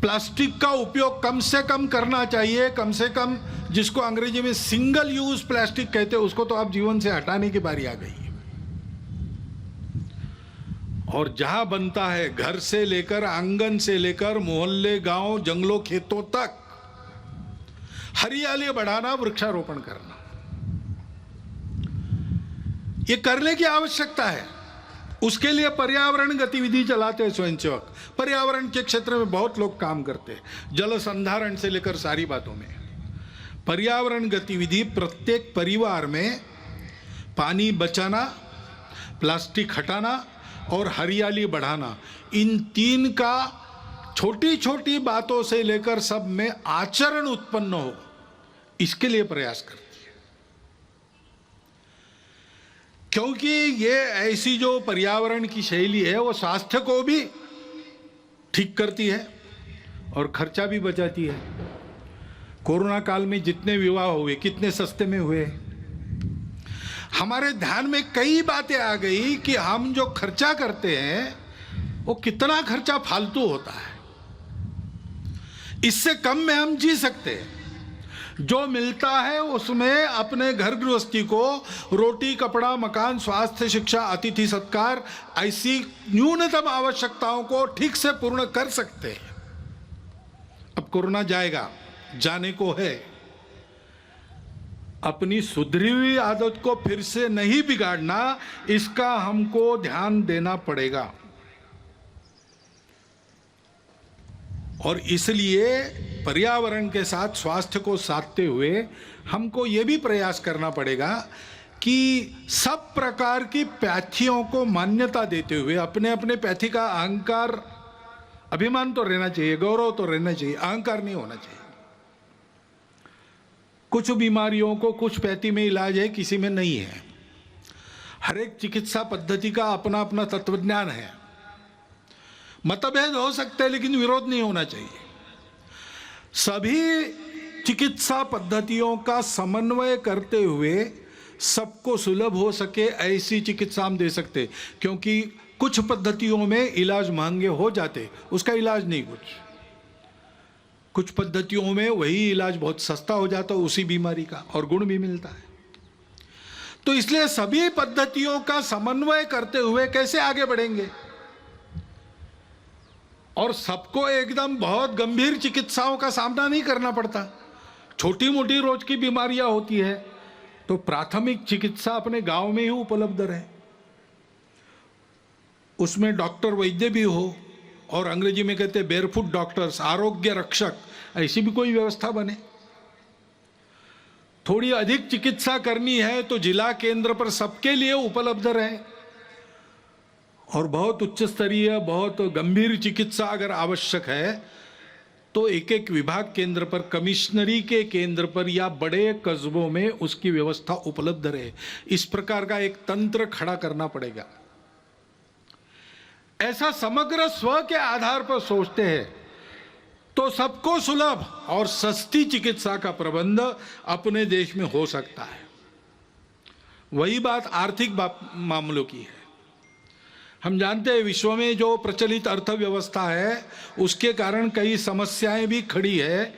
प्लास्टिक का उपयोग कम से कम करना चाहिए, कम से कम, जिसको अंग्रेजी में सिंगल यूज प्लास्टिक कहते हैं, उसको तो आप जीवन से हटाने की बारी आ गई। और जहां बनता है, घर से लेकर, आंगन से लेकर, मोहल्ले, गांव, जंगलों, खेतों तक, हरियाली बढ़ाना, वृक्षारोपण करना, ये करने की आवश्यकता है। उसके लिए पर्यावरण गतिविधि चलाते हैं स्वयंसेवक। पर्यावरण के क्षेत्र में बहुत लोग काम करते हैं, जल संधारण से लेकर सारी बातों में। पर्यावरण गतिविधि प्रत्येक परिवार में पानी बचाना, प्लास्टिक हटाना और हरियाली बढ़ाना, इन तीन का छोटी छोटी बातों से लेकर सब में आचरण उत्पन्न हो, इसके लिए प्रयास करती है। क्योंकि ये ऐसी जो पर्यावरण की शैली है वो स्वास्थ्य को भी ठीक करती है और खर्चा भी बचाती है। कोरोना काल में जितने विवाह हुए कितने सस्ते में हुए। हमारे ध्यान में कई बातें आ गई कि हम जो खर्चा करते हैं वो कितना खर्चा फालतू होता है, इससे कम में हम जी सकते हैं। जो मिलता है उसमें अपने घर गृहस्थी को रोटी, कपड़ा, मकान, स्वास्थ्य, शिक्षा, अतिथि सत्कार, ऐसी न्यूनतम आवश्यकताओं को ठीक से पूर्ण कर सकते हैं। अब कोरोना जाएगा, जाने को है। अपनी सुधरी हुई आदत को फिर से नहीं बिगाड़ना, इसका हमको ध्यान देना पड़ेगा। और इसलिए पर्यावरण के साथ स्वास्थ्य को साधते हुए हमको ये भी प्रयास करना पड़ेगा कि सब प्रकार की पैथियों को मान्यता देते हुए अपने अपने पैथी का अहंकार, अभिमान तो रहना चाहिए, गौरव तो रहना चाहिए, अहंकार नहीं होना चाहिए। कुछ बीमारियों को कुछ पैथी में इलाज है, किसी में नहीं है। हर एक चिकित्सा पद्धति का अपना अपना तत्वज्ञान है। मतभेद हो सकते हैं लेकिन विरोध नहीं होना चाहिए। सभी चिकित्सा पद्धतियों का समन्वय करते हुए सबको सुलभ हो सके ऐसी चिकित्सा हम दे सकते, क्योंकि कुछ पद्धतियों में इलाज महंगे हो जाते, उसका इलाज नहीं कुछ पद्धतियों में वही इलाज बहुत सस्ता हो जाता उसी बीमारी का, और गुण भी मिलता है। तो इसलिए सभी पद्धतियों का समन्वय करते हुए कैसे आगे बढ़ेंगे, और सबको एकदम बहुत गंभीर चिकित्साओं का सामना नहीं करना पड़ता। छोटी मोटी रोज की बीमारियां होती है तो प्राथमिक चिकित्सा अपने गांव में ही उपलब्ध रहे, उसमें डॉक्टर वैद्य भी हो, और अंग्रेजी में कहते हैं बेयरफुट डॉक्टर्स, आरोग्य रक्षक, ऐसी भी कोई व्यवस्था बने। थोड़ी अधिक चिकित्सा करनी है तो जिला केंद्र पर सबके लिए उपलब्ध रहे, और बहुत उच्च स्तरीय, बहुत गंभीर चिकित्सा अगर आवश्यक है तो एक एक विभाग केंद्र पर, कमिश्नरी के केंद्र पर या बड़े कस्बों में उसकी व्यवस्था उपलब्ध रहे। इस प्रकार का एक तंत्र खड़ा करना पड़ेगा। ऐसा समग्र स्व के आधार पर सोचते हैं तो सबको सुलभ और सस्ती चिकित्सा का प्रबंध अपने देश में हो सकता है। वही बात आर्थिक मामलों की है। हम जानते हैं विश्व में जो प्रचलित अर्थव्यवस्था है उसके कारण कई समस्याएं भी खड़ी है,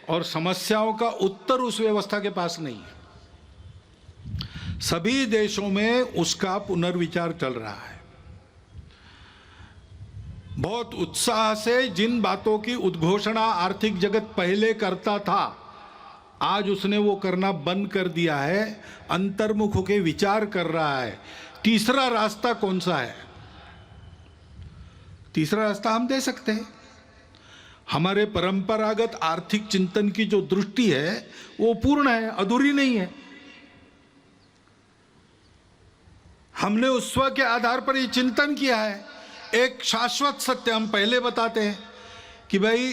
और समस्याओं का उत्तर उस व्यवस्था के पास नहीं है। सभी देशों में उसका पुनर्विचार चल रहा है। बहुत उत्साह से जिन बातों की उद्घोषणा आर्थिक जगत पहले करता था, आज उसने वो करना बंद कर दिया है, अंतर्मुख होकर विचार कर रहा है। तीसरा रास्ता कौन सा है? तीसरा रास्ता हम दे सकते हैं। हमारे परंपरागत आर्थिक चिंतन की जो दृष्टि है वो पूर्ण है, अधूरी नहीं है। हमने उस स्व के आधार पर ये चिंतन किया है। एक शाश्वत सत्य हम पहले बताते हैं कि भाई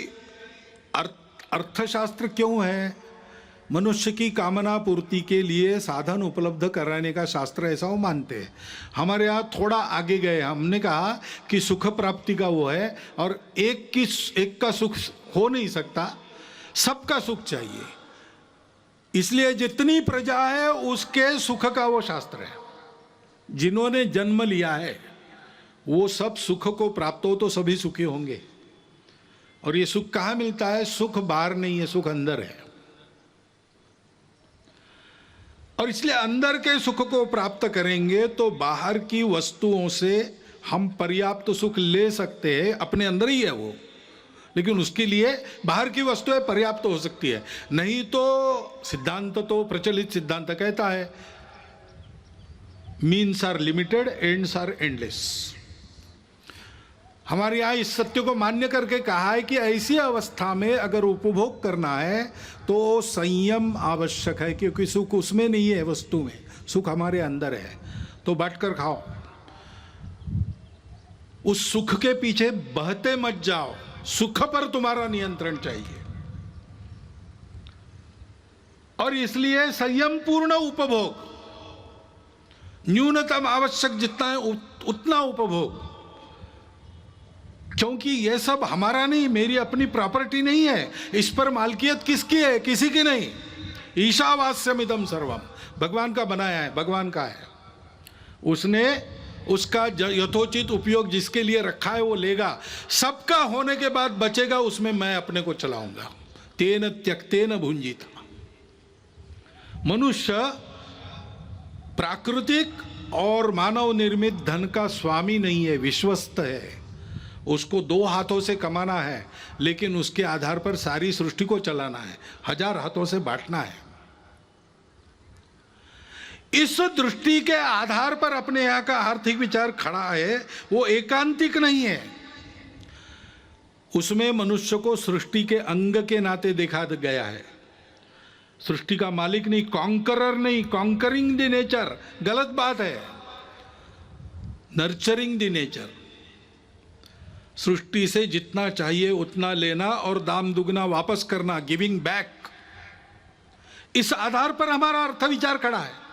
अर्थशास्त्र क्यों है? मनुष्य की कामना पूर्ति के लिए साधन उपलब्ध कराने का शास्त्र, ऐसा वो मानते हैं। हमारे यहाँ थोड़ा आगे गए, हमने कहा कि सुख प्राप्ति का वो है, और एक का सुख हो नहीं सकता, सबका सुख चाहिए। इसलिए जितनी प्रजा है उसके सुख का वो शास्त्र है। जिन्होंने जन्म लिया है वो सब सुख को प्राप्त हो तो सभी सुखी होंगे। और ये सुख कहाँ मिलता है? सुख बाहर नहीं है, सुख अंदर है। और इसलिए अंदर के सुख को प्राप्त करेंगे तो बाहर की वस्तुओं से हम पर्याप्त सुख ले सकते हैं, अपने अंदर ही है वो। लेकिन उसके लिए बाहर की वस्तुएं पर्याप्त हो सकती है। नहीं तो सिद्धांत तो प्रचलित सिद्धांत कहता है means are limited, ends are endless. हमारे यहाँ इस सत्य को मान्य करके कहा है कि ऐसी अवस्था में अगर उपभोग करना है तो संयम आवश्यक है, क्योंकि सुख उसमें नहीं है, वस्तु में सुख हमारे अंदर है। तो बांटकर खाओ, उस सुख के पीछे बहते मत जाओ, सुख पर तुम्हारा नियंत्रण चाहिए। और इसलिए संयम पूर्ण उपभोग, न्यूनतम आवश्यक जितना है उतना उपभोग, क्योंकि यह सब हमारा नहीं, मेरी अपनी प्रॉपर्टी नहीं है। इस पर मालकियत किसकी है? किसी की नहीं। ईशावास्यमिदं सर्वम, भगवान का बनाया है, भगवान का है। उसने उसका यथोचित उपयोग जिसके लिए रखा है वो लेगा। सबका होने के बाद बचेगा, उसमें मैं अपने को चलाऊंगा। तेन त्यक्तेन भुंजित। मनुष्य प्राकृतिक और मानव निर्मित धन का स्वामी नहीं है, विश्वस्त है। उसको 2 हाथों से कमाना है, लेकिन उसके आधार पर सारी सृष्टि को चलाना है, 1000 हाथों से बांटना है। इस दृष्टि के आधार पर अपने यहाँ का आर्थिक विचार खड़ा है, वो एकांतिक नहीं है। उसमें मनुष्य को सृष्टि के अंग के नाते देखा गया है। सृष्टि का मालिक नहीं, कॉन्करर नहीं, कॉन्करिंग द नेचर गलत बात है, नर्चरिंग द नेचर। सृष्टि से जितना चाहिए उतना लेना और दाम दुगना वापस करना, गिविंग बैक। इस आधार पर हमारा अर्थ विचार खड़ा है।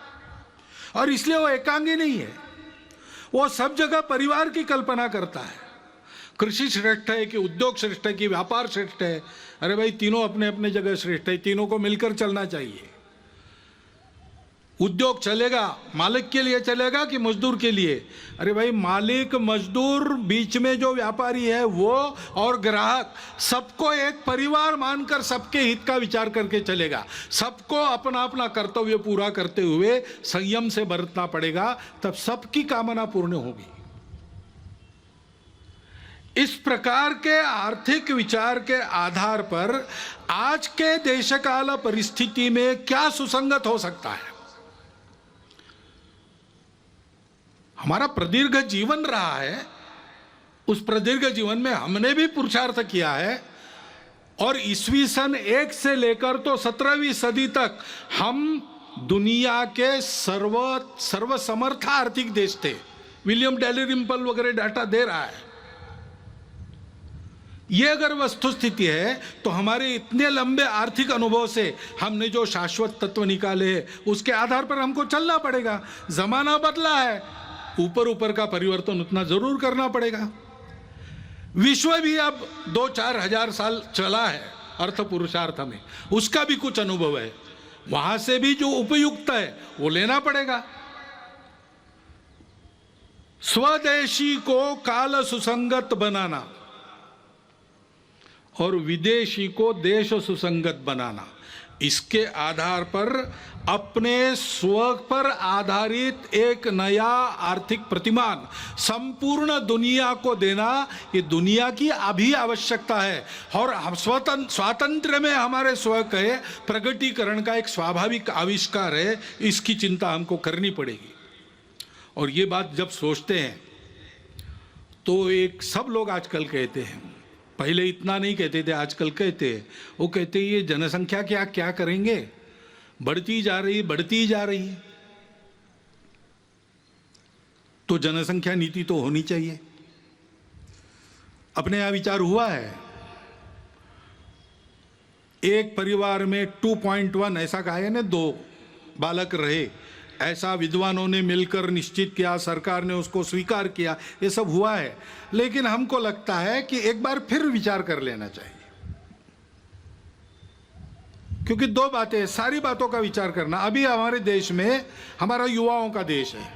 और इसलिए वो एकांगी नहीं है, वो सब जगह परिवार की कल्पना करता है। कृषि श्रेष्ठ है कि उद्योग श्रेष्ठ है कि व्यापार श्रेष्ठ है? अरे भाई, तीनों अपने अपने जगह श्रेष्ठ है, तीनों को मिलकर चलना चाहिए। उद्योग चलेगा मालिक के लिए चलेगा कि मजदूर के लिए? अरे भाई, मालिक मजदूर बीच में जो व्यापारी है वो और ग्राहक, सबको एक परिवार मानकर सबके हित का विचार करके चलेगा। सबको अपना अपना कर्तव्य पूरा करते हुए संयम से बरतना पड़ेगा, तब सबकी कामना पूर्ण होगी। इस प्रकार के आर्थिक विचार के आधार पर आज के देशकाल परिस्थिति में क्या सुसंगत हो सकता है? हमारा प्रदीर्घ जीवन रहा है, उस प्रदीर्घ जीवन में हमने भी पुरुषार्थ किया है। और ईस्वी सन 1 से लेकर तो 17वीं सदी तक हम दुनिया के सर्वसमर्थ आर्थिक देश थे। विलियम डैलिरिम्पल वगैरह डाटा दे रहा है। ये अगर वस्तुस्थिति है तो हमारे इतने लंबे आर्थिक अनुभव से हमने जो शाश्वत तत्व निकाले हैं उसके आधार पर हमको चलना पड़ेगा। जमाना बदला है, ऊपर ऊपर का परिवर्तन उतना जरूर करना पड़ेगा। विश्व भी अब 2-4 हजार साल चला है अर्थ पुरुषार्थ में, उसका भी कुछ अनुभव है। वहां से भी जो उपयुक्त है वो लेना पड़ेगा। स्वदेशी को काल सुसंगत बनाना और विदेशी को देश सुसंगत बनाना, इसके आधार पर अपने स्व पर आधारित एक नया आर्थिक प्रतिमान संपूर्ण दुनिया को देना, ये दुनिया की अभी आवश्यकता है। और हम स्वातंत्र्य में हमारे स्व के प्रगटीकरण का एक स्वाभाविक आविष्कार है, इसकी चिंता हमको करनी पड़ेगी। और ये बात जब सोचते हैं तो एक सब लोग आजकल कहते हैं, पहले इतना नहीं कहते थे, आजकल कहते हैं, वो कहते हैं ये जनसंख्या क्या क्या करेंगे, बढ़ती जा रही है। तो जनसंख्या नीति तो होनी चाहिए। अपने यहां विचार हुआ है, एक परिवार में 2.1 ऐसा कहा है ना, 2 बालक रहे, ऐसा विद्वानों ने मिलकर निश्चित किया, सरकार ने उसको स्वीकार किया, ये सब हुआ है। लेकिन हमको लगता है कि एक बार फिर विचार कर लेना चाहिए, क्योंकि 2 बातें, सारी बातों का विचार करना। अभी हमारे देश में, हमारा युवाओं का देश है,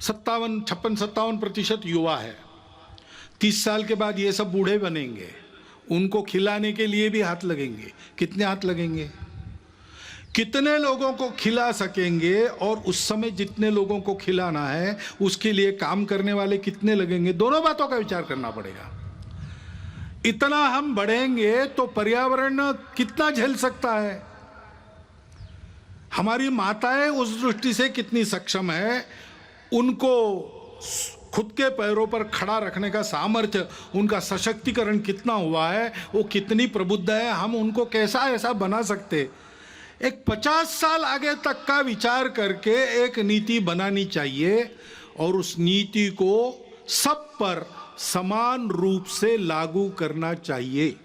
56-57% युवा है। 30 साल के बाद ये सब बूढ़े बनेंगे, उनको खिलाने के लिए भी हाथ लगेंगे। कितने हाथ लगेंगे? कितने लोगों को खिला सकेंगे? और उस समय जितने लोगों को खिलाना है उसके लिए काम करने वाले कितने लगेंगे? दोनों बातों का विचार करना पड़ेगा। इतना हम बढ़ेंगे तो पर्यावरण कितना झेल सकता है? हमारी माताएं उस दृष्टि से कितनी सक्षम है, उनको खुद के पैरों पर खड़ा रखने का सामर्थ्य, उनका सशक्तिकरण कितना हुआ है, वो कितनी प्रबुद्ध है, हम उनको कैसा ऐसा बना सकते? एक 50 साल आगे तक का विचार करके एक नीति बनानी चाहिए और उस नीति को सब पर समान रूप से लागू करना चाहिए,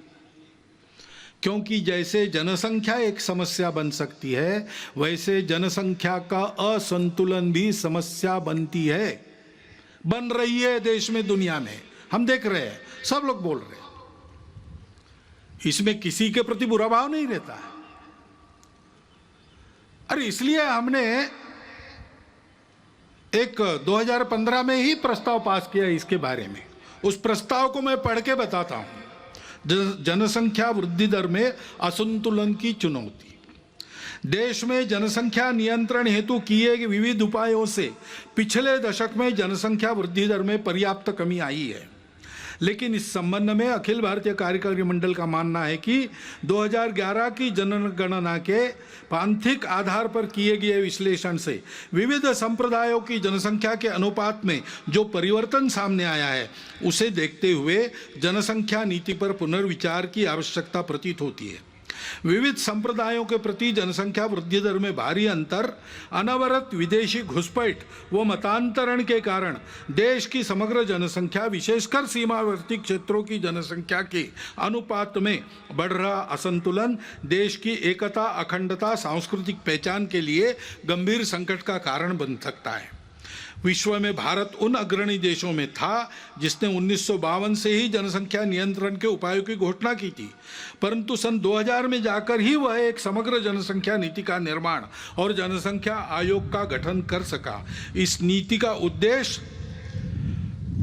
क्योंकि जैसे जनसंख्या एक समस्या बन सकती है, वैसे जनसंख्या का असंतुलन भी समस्या बनती है, बन रही है देश में, दुनिया में। हम देख रहे हैं, सब लोग बोल रहे हैं। इसमें किसी के प्रति बुरा भाव नहीं रहता है। अरे इसलिए हमने एक 2015 में ही प्रस्ताव पास किया इसके बारे में। उस प्रस्ताव को मैं पढ़ के बताता हूं। जनसंख्या वृद्धि दर में असंतुलन की चुनौती। देश में जनसंख्या नियंत्रण हेतु किए गए विविध उपायों से पिछले दशक में जनसंख्या वृद्धि दर में पर्याप्त कमी आई है, लेकिन इस संबंध में अखिल भारतीय कार्यकारी मंडल का मानना है कि 2011 की जनगणना के पांथिक आधार पर किए गए विश्लेषण से विविध संप्रदायों की जनसंख्या के अनुपात में जो परिवर्तन सामने आया है, उसे देखते हुए जनसंख्या नीति पर पुनर्विचार की आवश्यकता प्रतीत होती है। विविध संप्रदायों के प्रति जनसंख्या वृद्धि दर में भारी अंतर, अनवरत विदेशी घुसपैठ व मतांतरण के कारण देश की समग्र जनसंख्या, विशेषकर सीमावर्ती क्षेत्रों की जनसंख्या के अनुपात में बढ़ रहा असंतुलन देश की एकता, अखंडता, सांस्कृतिक पहचान के लिए गंभीर संकट का कारण बन सकता है। विश्व में भारत उन अग्रणी देशों में था जिसने 1952 से ही जनसंख्या नियंत्रण के उपायों की घोषणा की थी, परंतु सन 2000 में जाकर ही वह एक समग्र जनसंख्या नीति का निर्माण और जनसंख्या आयोग का गठन कर सका। इस नीति का उद्देश्य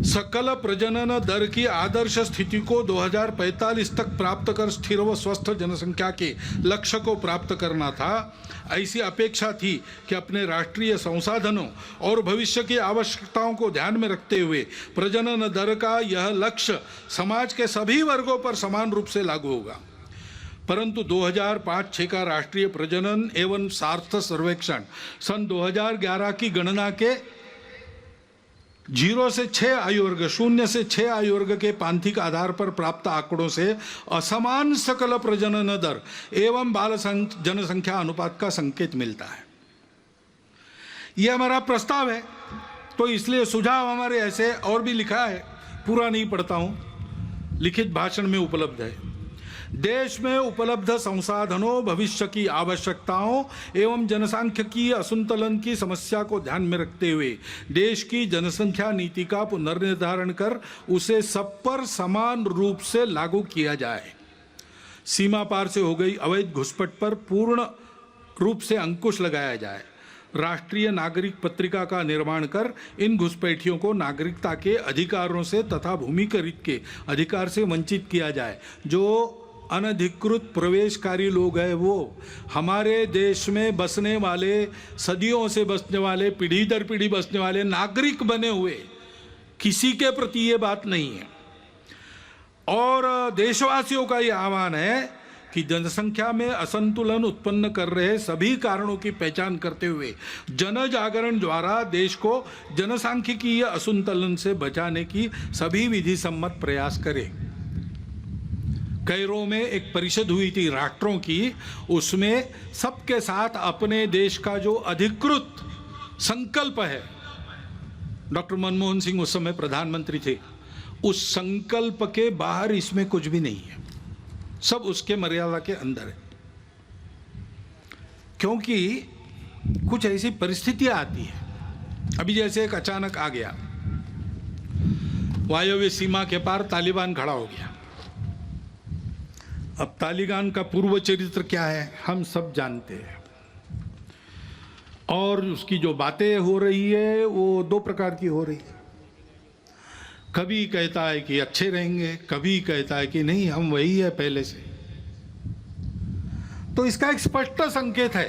सकल प्रजनन दर की आदर्श स्थिति को 2045 तक प्राप्त कर स्थिर व स्वस्थ जनसंख्या के लक्ष्य को प्राप्त करना था। ऐसी अपेक्षा थी कि अपने राष्ट्रीय संसाधनों और भविष्य की आवश्यकताओं को ध्यान में रखते हुए प्रजनन दर का यह लक्ष्य समाज के सभी वर्गों पर समान रूप से लागू होगा। परंतु 2005-6 का राष्ट्रीय प्रजनन एवं सार्थ सर्वेक्षण सन 2011 की गणना के 0 से 6 आयु वर्ग, 0 से 6 आयु वर्ग के पांथिक आधार पर प्राप्त आंकड़ों से असमान सकल प्रजनन दर एवं बाल जनसंख्या अनुपात का संकेत मिलता है। यह हमारा प्रस्ताव है, तो इसलिए सुझाव हमारे ऐसे और भी लिखा है, पूरा नहीं पढ़ता हूं, लिखित भाषण में उपलब्ध है। देश में उपलब्ध संसाधनों, भविष्य की आवश्यकताओं एवं जनसांख्यिकीय असंतुलन की समस्या को ध्यान में रखते हुए देश की जनसंख्या नीति का पुनर्निर्धारण कर उसे सब पर समान रूप से लागू किया जाए। सीमा पार से हो गई अवैध घुसपैठ पर पूर्ण रूप से अंकुश लगाया जाए। राष्ट्रीय नागरिक पत्रिका का निर्माण कर इन घुसपैठियों को नागरिकता के अधिकारों से तथा भूमिकरित के अधिकार से वंचित किया जाए। जो अनधिकृत प्रवेशकारी लोग हैं, वो हमारे देश में बसने वाले, सदियों से बसने वाले, पीढ़ी दर पीढ़ी बसने वाले नागरिक बने हुए, किसी के प्रति ये बात नहीं है। और देशवासियों का ये आह्वान है कि जनसंख्या में असंतुलन उत्पन्न कर रहे सभी कारणों की पहचान करते हुए जन जागरण द्वारा देश को जनसांख्यिकीय असंतुलन से बचाने की सभी विधि सम्मत प्रयास करें। कैरो में एक परिषद हुई थी राष्ट्रों की, उसमें सबके साथ अपने देश का जो अधिकृत संकल्प है, डॉक्टर मनमोहन सिंह उस समय प्रधानमंत्री थे, उस संकल्प के बाहर इसमें कुछ भी नहीं है, सब उसके मर्यादा के अंदर है। क्योंकि कुछ ऐसी परिस्थितियां आती है, अभी जैसे एक अचानक आ गया, वायव्य सीमा के पार तालिबान खड़ा हो गया। अब तालिबान का पूर्व चरित्र क्या है हम सब जानते हैं, और उसकी जो बातें हो रही है वो 2 प्रकार की हो रही है। कभी कहता है कि अच्छे रहेंगे, कभी कहता है कि नहीं हम वही है पहले से। तो इसका एक स्पष्ट संकेत है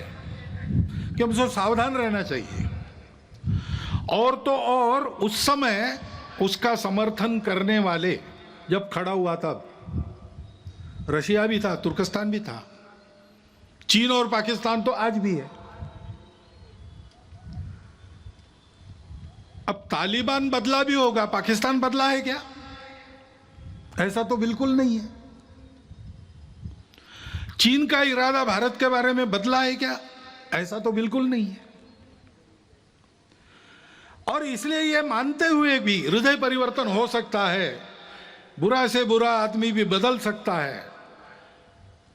कि हमसे सावधान रहना चाहिए। और तो और उस समय उसका समर्थन करने वाले जब खड़ा हुआ तब रशिया भी था, तुर्कस्तान भी था, चीन और पाकिस्तान तो आज भी है। अब तालिबान बदला भी होगा, पाकिस्तान बदला है क्या? ऐसा तो बिल्कुल नहीं है। चीन का इरादा भारत के बारे में बदला है क्या? ऐसा तो बिल्कुल नहीं है। और इसलिए यह मानते हुए भी हृदय परिवर्तन हो सकता है, बुरा से बुरा आदमी भी बदल सकता है,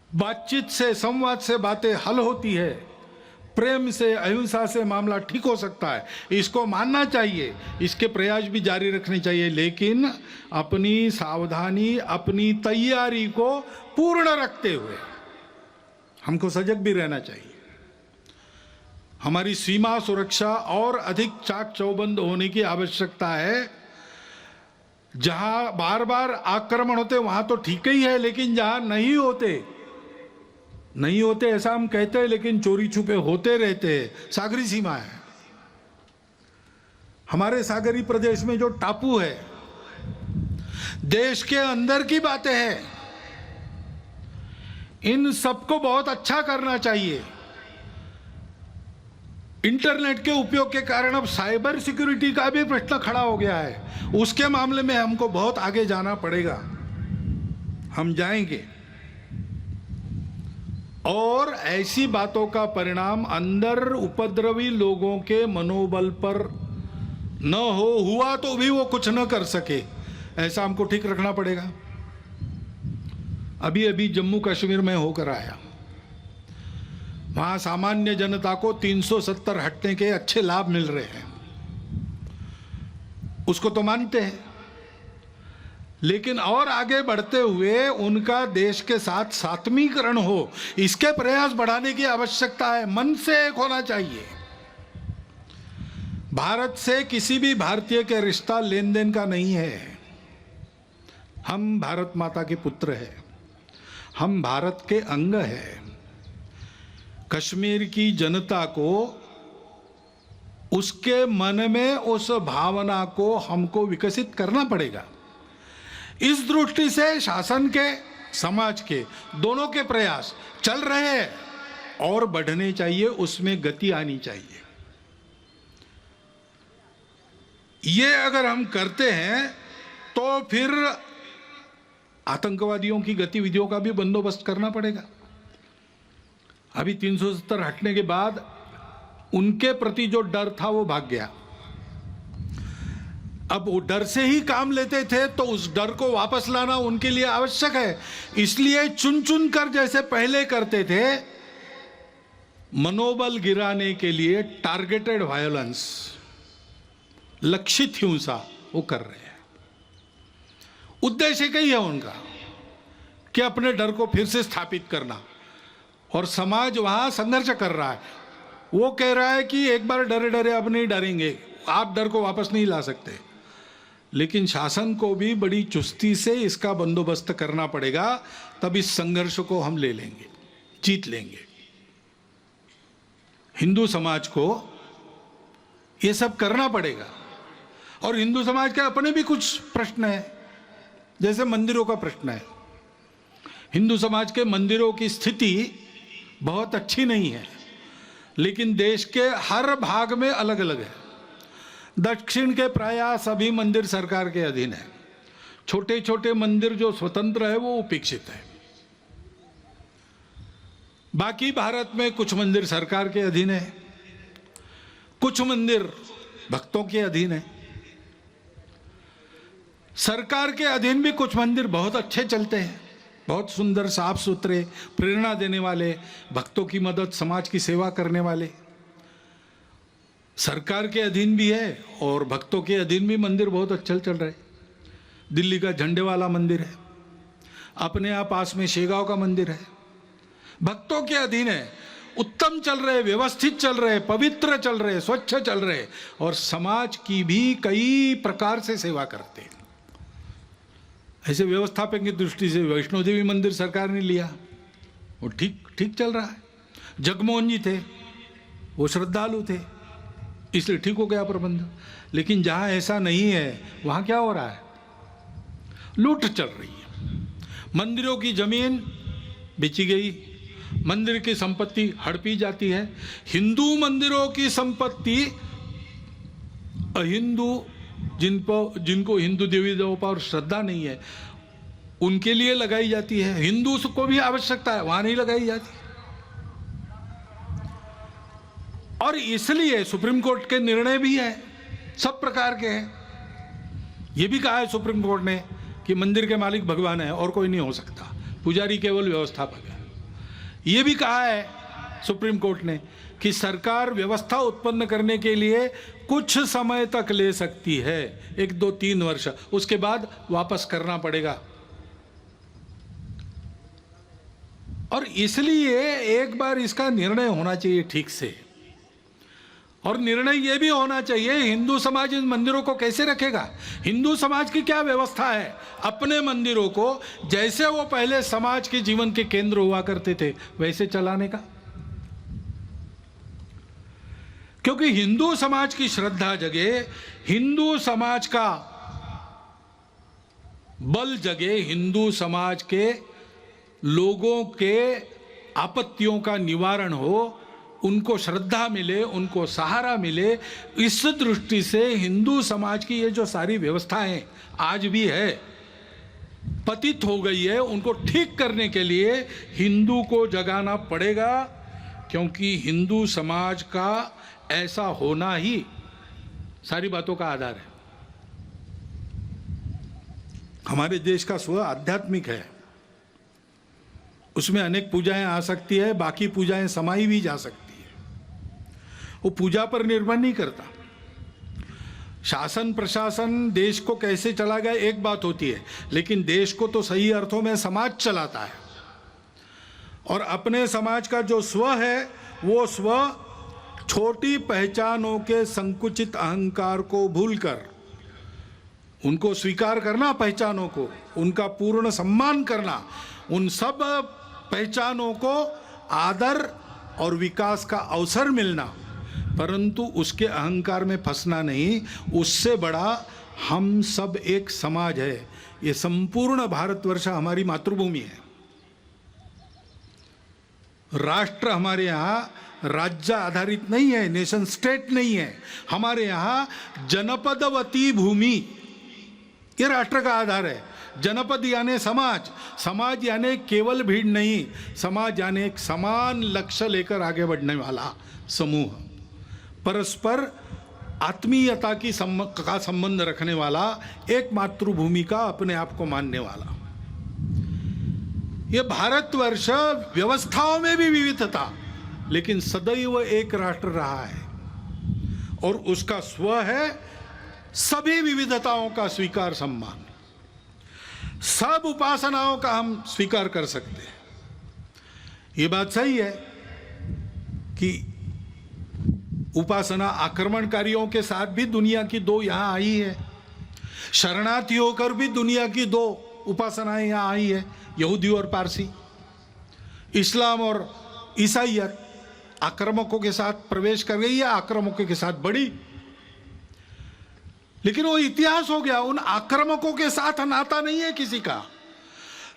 बातचीत से, संवाद से बातें हल होती है, प्रेम से, अहिंसा से मामला ठीक हो सकता है, इसको मानना चाहिए, इसके प्रयास भी जारी रखने चाहिए, लेकिन अपनी सावधानी, अपनी तैयारी को पूर्ण रखते हुए हमको सजग भी रहना चाहिए। हमारी सीमा सुरक्षा और अधिक चाक चौबंद होने की आवश्यकता है। जहां बार बार आक्रमण होते वहां तो ठीक ही है, लेकिन जहां नहीं होते ऐसा हम कहते हैं, लेकिन चोरी छुपे होते रहते हैं। सागरी सीमा है, हमारे सागरी प्रदेश में जो टापू है, देश के अंदर की बातें हैं, इन सबको बहुत अच्छा करना चाहिए। इंटरनेट के उपयोग के कारण अब साइबर सिक्योरिटी का भी प्रश्न खड़ा हो गया है, उसके मामले में हमको बहुत आगे जाना पड़ेगा, हम जाएंगे। और ऐसी बातों का परिणाम अंदर उपद्रवी लोगों के मनोबल पर न हुआ तो भी वो कुछ न कर सके, ऐसा हमको ठीक रखना पड़ेगा। अभी अभी जम्मू कश्मीर में होकर आया, वहां सामान्य जनता को 370 हटने के अच्छे लाभ मिल रहे हैं, उसको तो मानते हैं, लेकिन और आगे बढ़ते हुए उनका देश के साथ सात्मीकरण हो, इसके प्रयास बढ़ाने की आवश्यकता है। मन से एक होना चाहिए। भारत से किसी भी भारतीय के रिश्ता लेन देन का नहीं है। हम भारत माता के पुत्र हैं, हम भारत के अंग हैं। कश्मीर की जनता को, उसके मन में उस भावना को हमको विकसित करना पड़ेगा। इस दृष्टि से शासन के, समाज के, दोनों के प्रयास चल रहे हैं और बढ़ने चाहिए, उसमें गति आनी चाहिए। ये अगर हम करते हैं तो फिर आतंकवादियों की गतिविधियों का भी बंदोबस्त करना पड़ेगा। अभी 370 हटने के बाद उनके प्रति जो डर था वो भाग गया। अब वो डर से ही काम लेते थे, तो उस डर को वापस लाना उनके लिए आवश्यक है। इसलिए चुन चुन कर जैसे पहले करते थे, मनोबल गिराने के लिए टारगेटेड वायलेंस, लक्षित हिंसा वो कर रहे हैं। उद्देश्य कई है उनका कि अपने डर को फिर से स्थापित करना, और समाज वहां संघर्ष कर रहा है। वो कह रहा है कि एक बार डरे डरे अब नहीं डरेंगे, आप डर को वापस नहीं ला सकते। लेकिन शासन को भी बड़ी चुस्ती से इसका बंदोबस्त करना पड़ेगा, तब इस संघर्ष को हम ले लेंगे, जीत लेंगे। हिंदू समाज को ये सब करना पड़ेगा। और हिंदू समाज के अपने भी कुछ प्रश्न हैं, जैसे मंदिरों का प्रश्न है। हिंदू समाज के मंदिरों की स्थिति बहुत अच्छी नहीं है, लेकिन देश के हर भाग में अलग अलग है। दक्षिण के प्राय सभी मंदिर सरकार के अधीन है, छोटे छोटे मंदिर जो स्वतंत्र है वो उपेक्षित है। बाकी भारत में कुछ मंदिर सरकार के अधीन है, कुछ मंदिर भक्तों के अधीन है। सरकार के अधीन भी कुछ मंदिर बहुत अच्छे चलते हैं, बहुत सुंदर, साफ सुथरे, प्रेरणा देने वाले, भक्तों की मदद, समाज की सेवा करने वाले। सरकार के अधीन भी है और भक्तों के अधीन भी मंदिर बहुत अच्छे चल रहे। दिल्ली का झंडे वाला मंदिर है, अपने यहाँ पास में शेगांव का मंदिर है, भक्तों के अधीन है, उत्तम चल रहे, व्यवस्थित चल रहे, पवित्र चल रहे, स्वच्छ चल रहे, और समाज की भी कई प्रकार से सेवा करते हैं। ऐसे व्यवस्थापक की दृष्टि से वैष्णो देवी मंदिर सरकार ने लिया, वो ठीक चल रहा है। जगमोहन जी थे, वो श्रद्धालु थे, इसलिए ठीक हो गया प्रबंध। लेकिन जहां ऐसा नहीं है, वहां क्या हो रहा है? लूट चल रही है। मंदिरों की जमीन बेची गई, मंदिर की संपत्ति हड़पी जाती है। हिंदू मंदिरों की संपत्ति अहिंदू जिनको हिंदू देवी देवों पर श्रद्धा नहीं है उनके लिए लगाई जाती है। हिंदू को भी आवश्यकता है, वहां नहीं लगाई जाती। और इसलिए सुप्रीम कोर्ट के निर्णय भी है, सब प्रकार के हैं। यह भी कहा है सुप्रीम कोर्ट ने कि मंदिर के मालिक भगवान है और कोई नहीं हो सकता, पुजारी केवल व्यवस्थापक है। यह भी कहा है सुप्रीम कोर्ट ने कि सरकार व्यवस्था उत्पन्न करने के लिए कुछ समय तक ले सकती है, 1, 2, 3 वर्ष, उसके बाद वापस करना पड़ेगा। और इसलिए एक बार इसका निर्णय होना चाहिए ठीक से। और निर्णय यह भी होना चाहिए हिंदू समाज इन मंदिरों को कैसे रखेगा, हिंदू समाज की क्या व्यवस्था है अपने मंदिरों को जैसे वो पहले समाज के जीवन के केंद्र हुआ करते थे वैसे चलाने का। क्योंकि हिंदू समाज की श्रद्धा जगे, हिंदू समाज का बल जगे, हिंदू समाज के लोगों के आपत्तियों का निवारण हो, उनको श्रद्धा मिले, उनको सहारा मिले। इस दृष्टि से हिंदू समाज की ये जो सारी व्यवस्थाएं आज भी है पतित हो गई है, उनको ठीक करने के लिए हिंदू को जगाना पड़ेगा। क्योंकि हिंदू समाज का ऐसा होना ही सारी बातों का आधार है। हमारे देश का स्व आध्यात्मिक है, उसमें अनेक पूजाएं आ सकती है, बाकी पूजाएं समाई भी जा सकती है। वो पूजा पर निर्भर नहीं करता। शासन प्रशासन देश को कैसे चला गया एक बात होती है, लेकिन देश को तो सही अर्थों में समाज चलाता है। और अपने समाज का जो स्व है वो स्व छोटी पहचानों के संकुचित अहंकार को भूलकर उनको स्वीकार करना, पहचानों को उनका पूर्ण सम्मान करना, उन सब पहचानों को आदर और विकास का अवसर मिलना, परंतु उसके अहंकार में फंसना नहीं। उससे बड़ा हम सब एक समाज है। ये संपूर्ण भारतवर्ष हमारी मातृभूमि है। राष्ट्र हमारे यहाँ राज्य आधारित नहीं है, नेशन स्टेट नहीं है। हमारे यहाँ जनपदवती भूमि ये राष्ट्र का आधार है। जनपद यानी समाज, समाज यानी केवल भीड़ नहीं, समाज यानी एक समान लक्ष्य लेकर आगे बढ़ने वाला समूह, परस्पर आत्मीयता का संबंध रखने वाला, एक मातृभूमि का अपने आप को मानने वाला। ये भारतवर्ष व्यवस्थाओं में भी विविधता, लेकिन सदैव एक राष्ट्र रहा है। और उसका स्व है सभी विविधताओं का स्वीकार, सम्मान। सब उपासनाओं का हम स्वीकार कर सकते हैं। ये बात सही है कि उपासना आक्रमणकारियों के साथ भी दुनिया की 2 यहां आई है, शरणार्थी होकर भी दुनिया की 2 उपासनाएं यहां आई है, यहूदी और पारसी। इस्लाम और ईसाइयत आक्रामकों के साथ प्रवेश कर गई है, आक्रामकों के साथ बढ़ी, लेकिन वो इतिहास हो गया। उन आक्रामकों के साथ नाता नहीं है किसी का।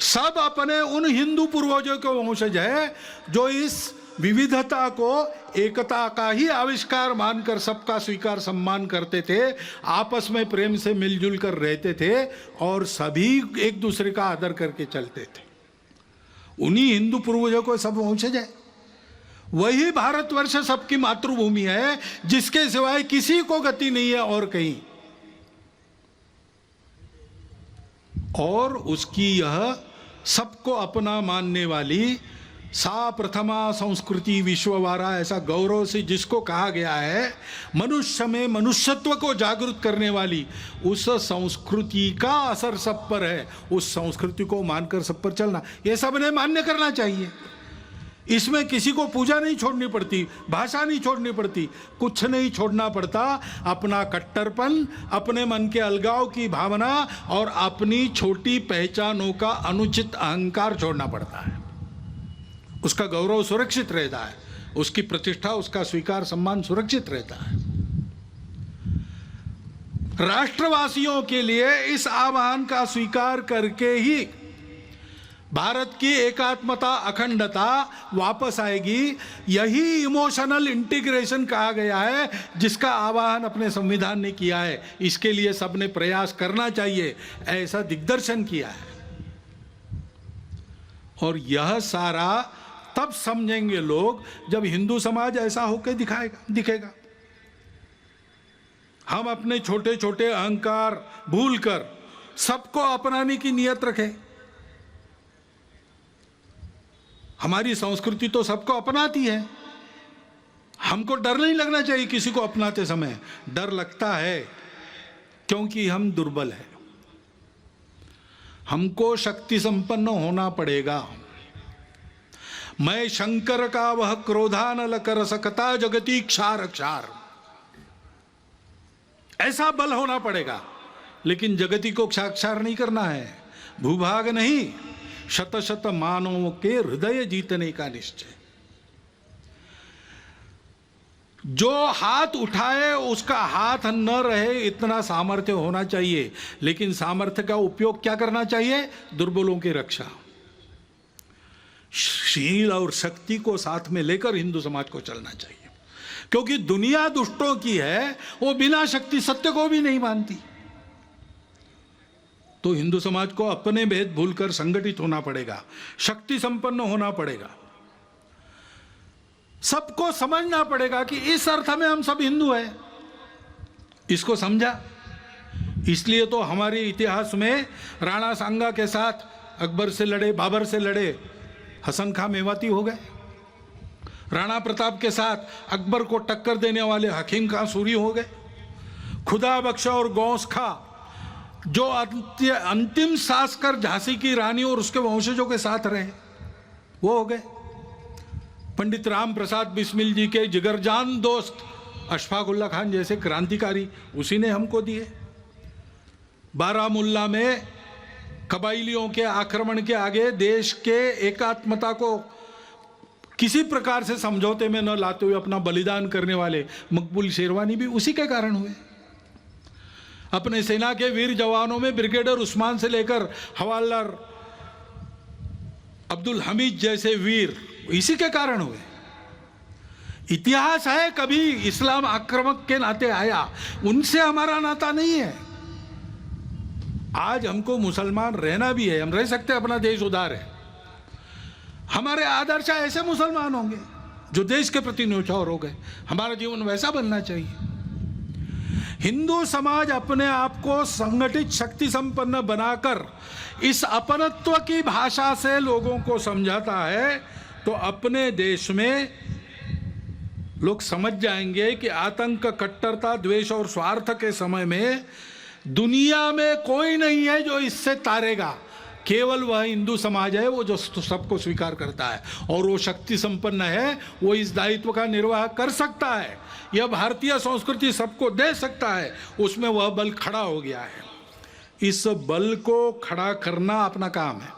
सब अपने उन हिंदू पूर्वजों के वंशज है जो इस विविधता को एकता का ही आविष्कार मानकर सबका स्वीकार सम्मान करते थे, आपस में प्रेम से मिलजुल कर रहते थे और सभी एक दूसरे का आदर करके चलते थे। उन्हीं हिंदू पूर्वजों को सब वंशज है। वही भारतवर्ष सबकी मातृभूमि है, जिसके सिवाय किसी को गति नहीं है और कहीं। और उसकी यह सबको अपना मानने वाली सा प्रथमा संस्कृति विश्ववारा, ऐसा गौरव से जिसको कहा गया है, मनुष्य में मनुष्यत्व को जागृत करने वाली उस संस्कृति का असर सब पर है। उस संस्कृति को मानकर सब पर चलना, ये सबने मान्य करना चाहिए। इसमें किसी को पूजा नहीं छोड़नी पड़ती, भाषा नहीं छोड़नी पड़ती, कुछ नहीं छोड़ना पड़ता। अपना कट्टरपन, अपने मन के अलगाव की भावना और अपनी छोटी पहचानों का अनुचित अहंकार छोड़ना पड़ता है। उसका गौरव सुरक्षित रहता है, उसकी प्रतिष्ठा, उसका स्वीकार सम्मान सुरक्षित रहता है। राष्ट्रवासियों के लिए इस आह्वान का स्वीकार करके ही भारत की एकात्मता, अखंडता वापस आएगी। यही इमोशनल इंटीग्रेशन कहा गया है, जिसका आह्वान अपने संविधान ने किया है। इसके लिए सबने प्रयास करना चाहिए, ऐसा दिग्दर्शन किया है। और यह सारा तब समझेंगे लोग जब हिंदू समाज ऐसा होकर दिखेगा। हम अपने छोटे छोटे अहंकार भूलकर सबको अपनाने की नियत रखें। हमारी संस्कृति तो सबको अपनाती है। हमको डर नहीं लगना चाहिए किसी को अपनाते समय। डर लगता है क्योंकि हम दुर्बल हैं। हमको शक्ति संपन्न होना पड़ेगा। मैं शंकर का वह क्रोधानल कर सकता जगती क्षार क्षार, ऐसा बल होना पड़ेगा। लेकिन जगती को क्षार नहीं करना है, भूभाग नहीं, शत शत मानवों के हृदय जीतने का निश्चय। जो हाथ उठाए उसका हाथ न रहे, इतना सामर्थ्य होना चाहिए। लेकिन सामर्थ्य का उपयोग क्या करना चाहिए? दुर्बलों की रक्षा। शील और शक्ति को साथ में लेकर हिंदू समाज को चलना चाहिए, क्योंकि दुनिया दुष्टों की है, वो बिना शक्ति सत्य को भी नहीं मानती। तो हिंदू समाज को अपने भेद भूलकर संगठित होना पड़ेगा, शक्ति संपन्न होना पड़ेगा। सबको समझना पड़ेगा कि इस अर्थ में हम सब हिंदू हैं। इसको समझा, इसलिए तो हमारे इतिहास में राणा सांगा के साथ अकबर से लड़े, बाबर से लड़े, हसन खां मेवाती हो गए। राणा प्रताप के साथ अकबर को टक्कर देने वाले हकीम खां सूरी हो गए। खुदा बख्शा और गौस खां जो अंतिम सांस कर झांसी की रानी और उसके वंशजों के साथ रहे, वो हो गए। पंडित राम प्रसाद बिस्मिल जी के जिगरजान दोस्त अशफाक उल्ला खान जैसे क्रांतिकारी उसी ने हमको दिए। बारामुल्ला में कबाइलियों के आक्रमण के आगे देश के एकात्मता को किसी प्रकार से समझौते में न लाते हुए अपना बलिदान करने वाले मकबूल शेरवानी भी उसी के कारण हुए। अपने सेना के वीर जवानों में ब्रिगेडियर उस्मान से लेकर हवालदार अब्दुल हमीद जैसे वीर इसी के कारण हुए। इतिहास है, कभी इस्लाम आक्रमक के नाते आया, उनसे हमारा नाता नहीं है। आज हमको मुसलमान रहना भी है, हम रह सकते हैं, अपना देश उदार है। हमारे आदर्श ऐसे मुसलमान होंगे जो देश के प्रति न्यौछावर हो गए। हमारा जीवन वैसा बनना चाहिए। हिंदू समाज अपने आप को संगठित शक्ति संपन्न बनाकर इस अपनत्व की भाषा से लोगों को समझाता है, तो अपने देश में लोग समझ जाएंगे कि आतंक, कट्टरता, द्वेष और स्वार्थ के समय में दुनिया में कोई नहीं है जो इससे तारेगा। केवल वह हिंदू समाज है वो जो सबको स्वीकार करता है, और वो शक्ति संपन्न है, वो इस दायित्व का निर्वाह कर सकता है। यह भारतीय संस्कृति सबको दे सकता है, उसमें वह बल खड़ा हो गया है। इस बल को खड़ा करना अपना काम है।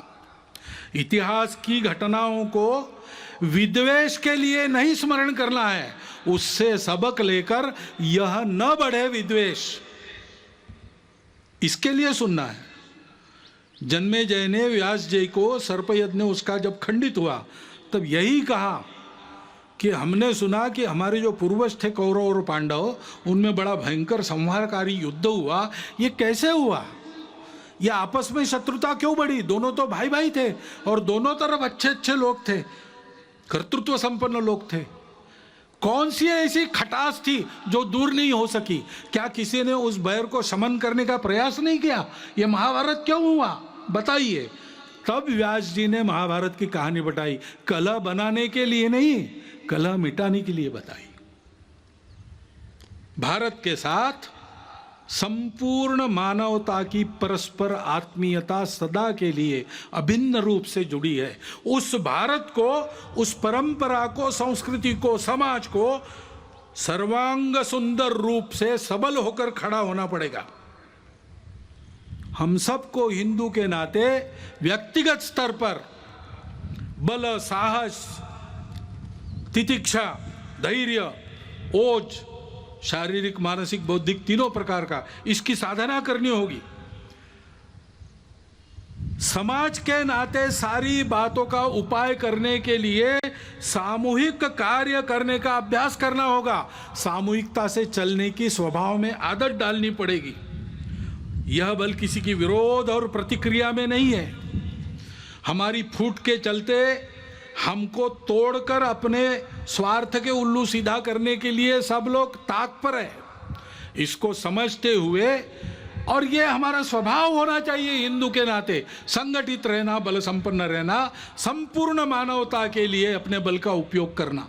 इतिहास की घटनाओं को विद्वेष के लिए नहीं स्मरण करना है, उससे सबक लेकर यह न बढ़े विद्वेष, इसके लिए सुनना है। जन्मेजय ने व्यास जी को सर्पयज्ञ उसका जब खंडित हुआ तब यही कहा कि हमने सुना कि हमारे जो पूर्वज थे कौरव और पांडव, उनमें बड़ा भयंकर संहारकारी युद्ध हुआ, ये कैसे हुआ? ये आपस में शत्रुता क्यों बढ़ी? दोनों तो भाई भाई थे और दोनों तरफ अच्छे अच्छे लोग थे, कर्तृत्व संपन्न लोग थे। कौन सी ऐसी खटास थी जो दूर नहीं हो सकी? क्या किसी ने उस बैर को शमन करने का प्रयास नहीं किया? ये महाभारत क्यों हुआ बताइए। तब व्यास जी ने महाभारत की कहानी बताई, कलह बनाने के लिए नहीं, कलह मिटाने के लिए बताई। भारत के साथ संपूर्ण मानवता की परस्पर आत्मीयता सदा के लिए अभिन्न रूप से जुड़ी है। उस भारत को, उस परंपरा को, संस्कृति को, समाज को सर्वांग सुंदर रूप से सबल होकर खड़ा होना पड़ेगा। हम सबको हिंदू के नाते व्यक्तिगत स्तर पर बल, साहस, तितिक्षा, धैर्य, ओज, शारीरिक, मानसिक, बौद्धिक, तीनों प्रकार का इसकी साधना करनी होगी। समाज के नाते सारी बातों का उपाय करने के लिए सामूहिक कार्य करने का अभ्यास करना होगा। सामूहिकता से चलने की स्वभाव में आदत डालनी पड़ेगी। यह बल किसी की विरोध और प्रतिक्रिया में नहीं है। हमारी फूट के चलते हमको तोड़कर अपने स्वार्थ के उल्लू सीधा करने के लिए सब लोग ताक पर है। इसको समझते हुए, और ये हमारा स्वभाव होना चाहिए हिंदू के नाते, संगठित रहना, बल संपन्न रहना, संपूर्ण मानवता के लिए अपने बल का उपयोग करना।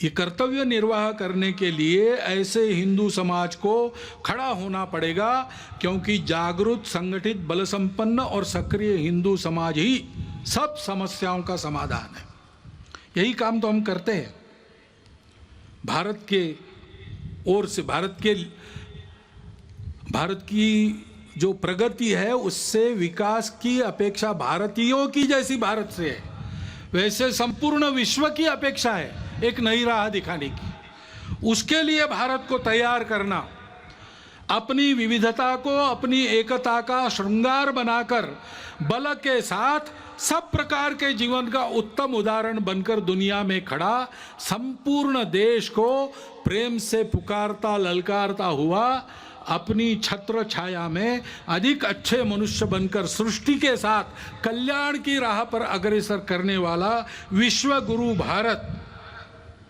ये कर्तव्य निर्वाह करने के लिए ऐसे हिंदू समाज को खड़ा होना पड़ेगा, क्योंकि जागरूक, संगठित, बल संपन्न और सक्रिय हिंदू समाज ही सब समस्याओं का समाधान है। यही काम तो हम करते हैं। भारत के ओर से भारत की जो प्रगति है उससे विकास की अपेक्षा भारतीयों की जैसी भारत से है, वैसे संपूर्ण विश्व की अपेक्षा है एक नई राह दिखाने की। उसके लिए भारत को तैयार करना, अपनी विविधता को अपनी एकता का श्रृंगार बनाकर बल के साथ सब प्रकार के जीवन का उत्तम उदाहरण बनकर दुनिया में खड़ा, संपूर्ण देश को प्रेम से पुकारता ललकारता हुआ, अपनी छत्र छाया में अधिक अच्छे मनुष्य बनकर सृष्टि के साथ कल्याण की राह पर अग्रसर करने वाला विश्व गुरु भारत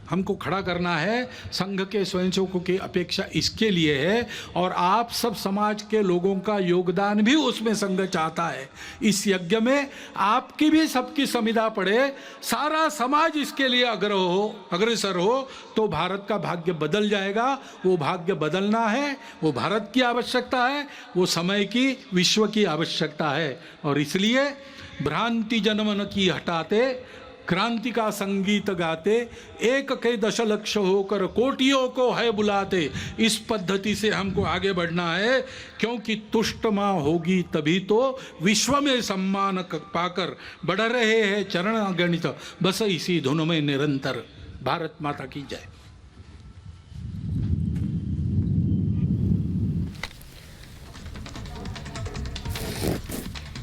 हमको खड़ा करना है। संघ के स्वयंसेवकों की अपेक्षा इसके लिए है, और आप सब समाज के लोगों का योगदान भी उसमें संघ चाहता है। इस यज्ञ में आपकी भी सबकी संविदा पड़े, सारा समाज इसके लिए अग्रसर हो तो भारत का भाग्य बदल जाएगा। वो भाग्य बदलना है, वो भारत की आवश्यकता है, वो समय की, विश्व की आवश्यकता है। और इसलिए भ्रांति जनमन की हटाते, क्रांति का संगीत गाते, एक के दशलक्ष होकर कोटियों को है बुलाते, इस पद्धति से हमको आगे बढ़ना है। क्योंकि तुष्ट माँ होगी तभी तो विश्व में सम्मान पाकर बढ़ रहे हैं चरण गणित, बस इसी धुन में निरंतर। भारत माता की जय।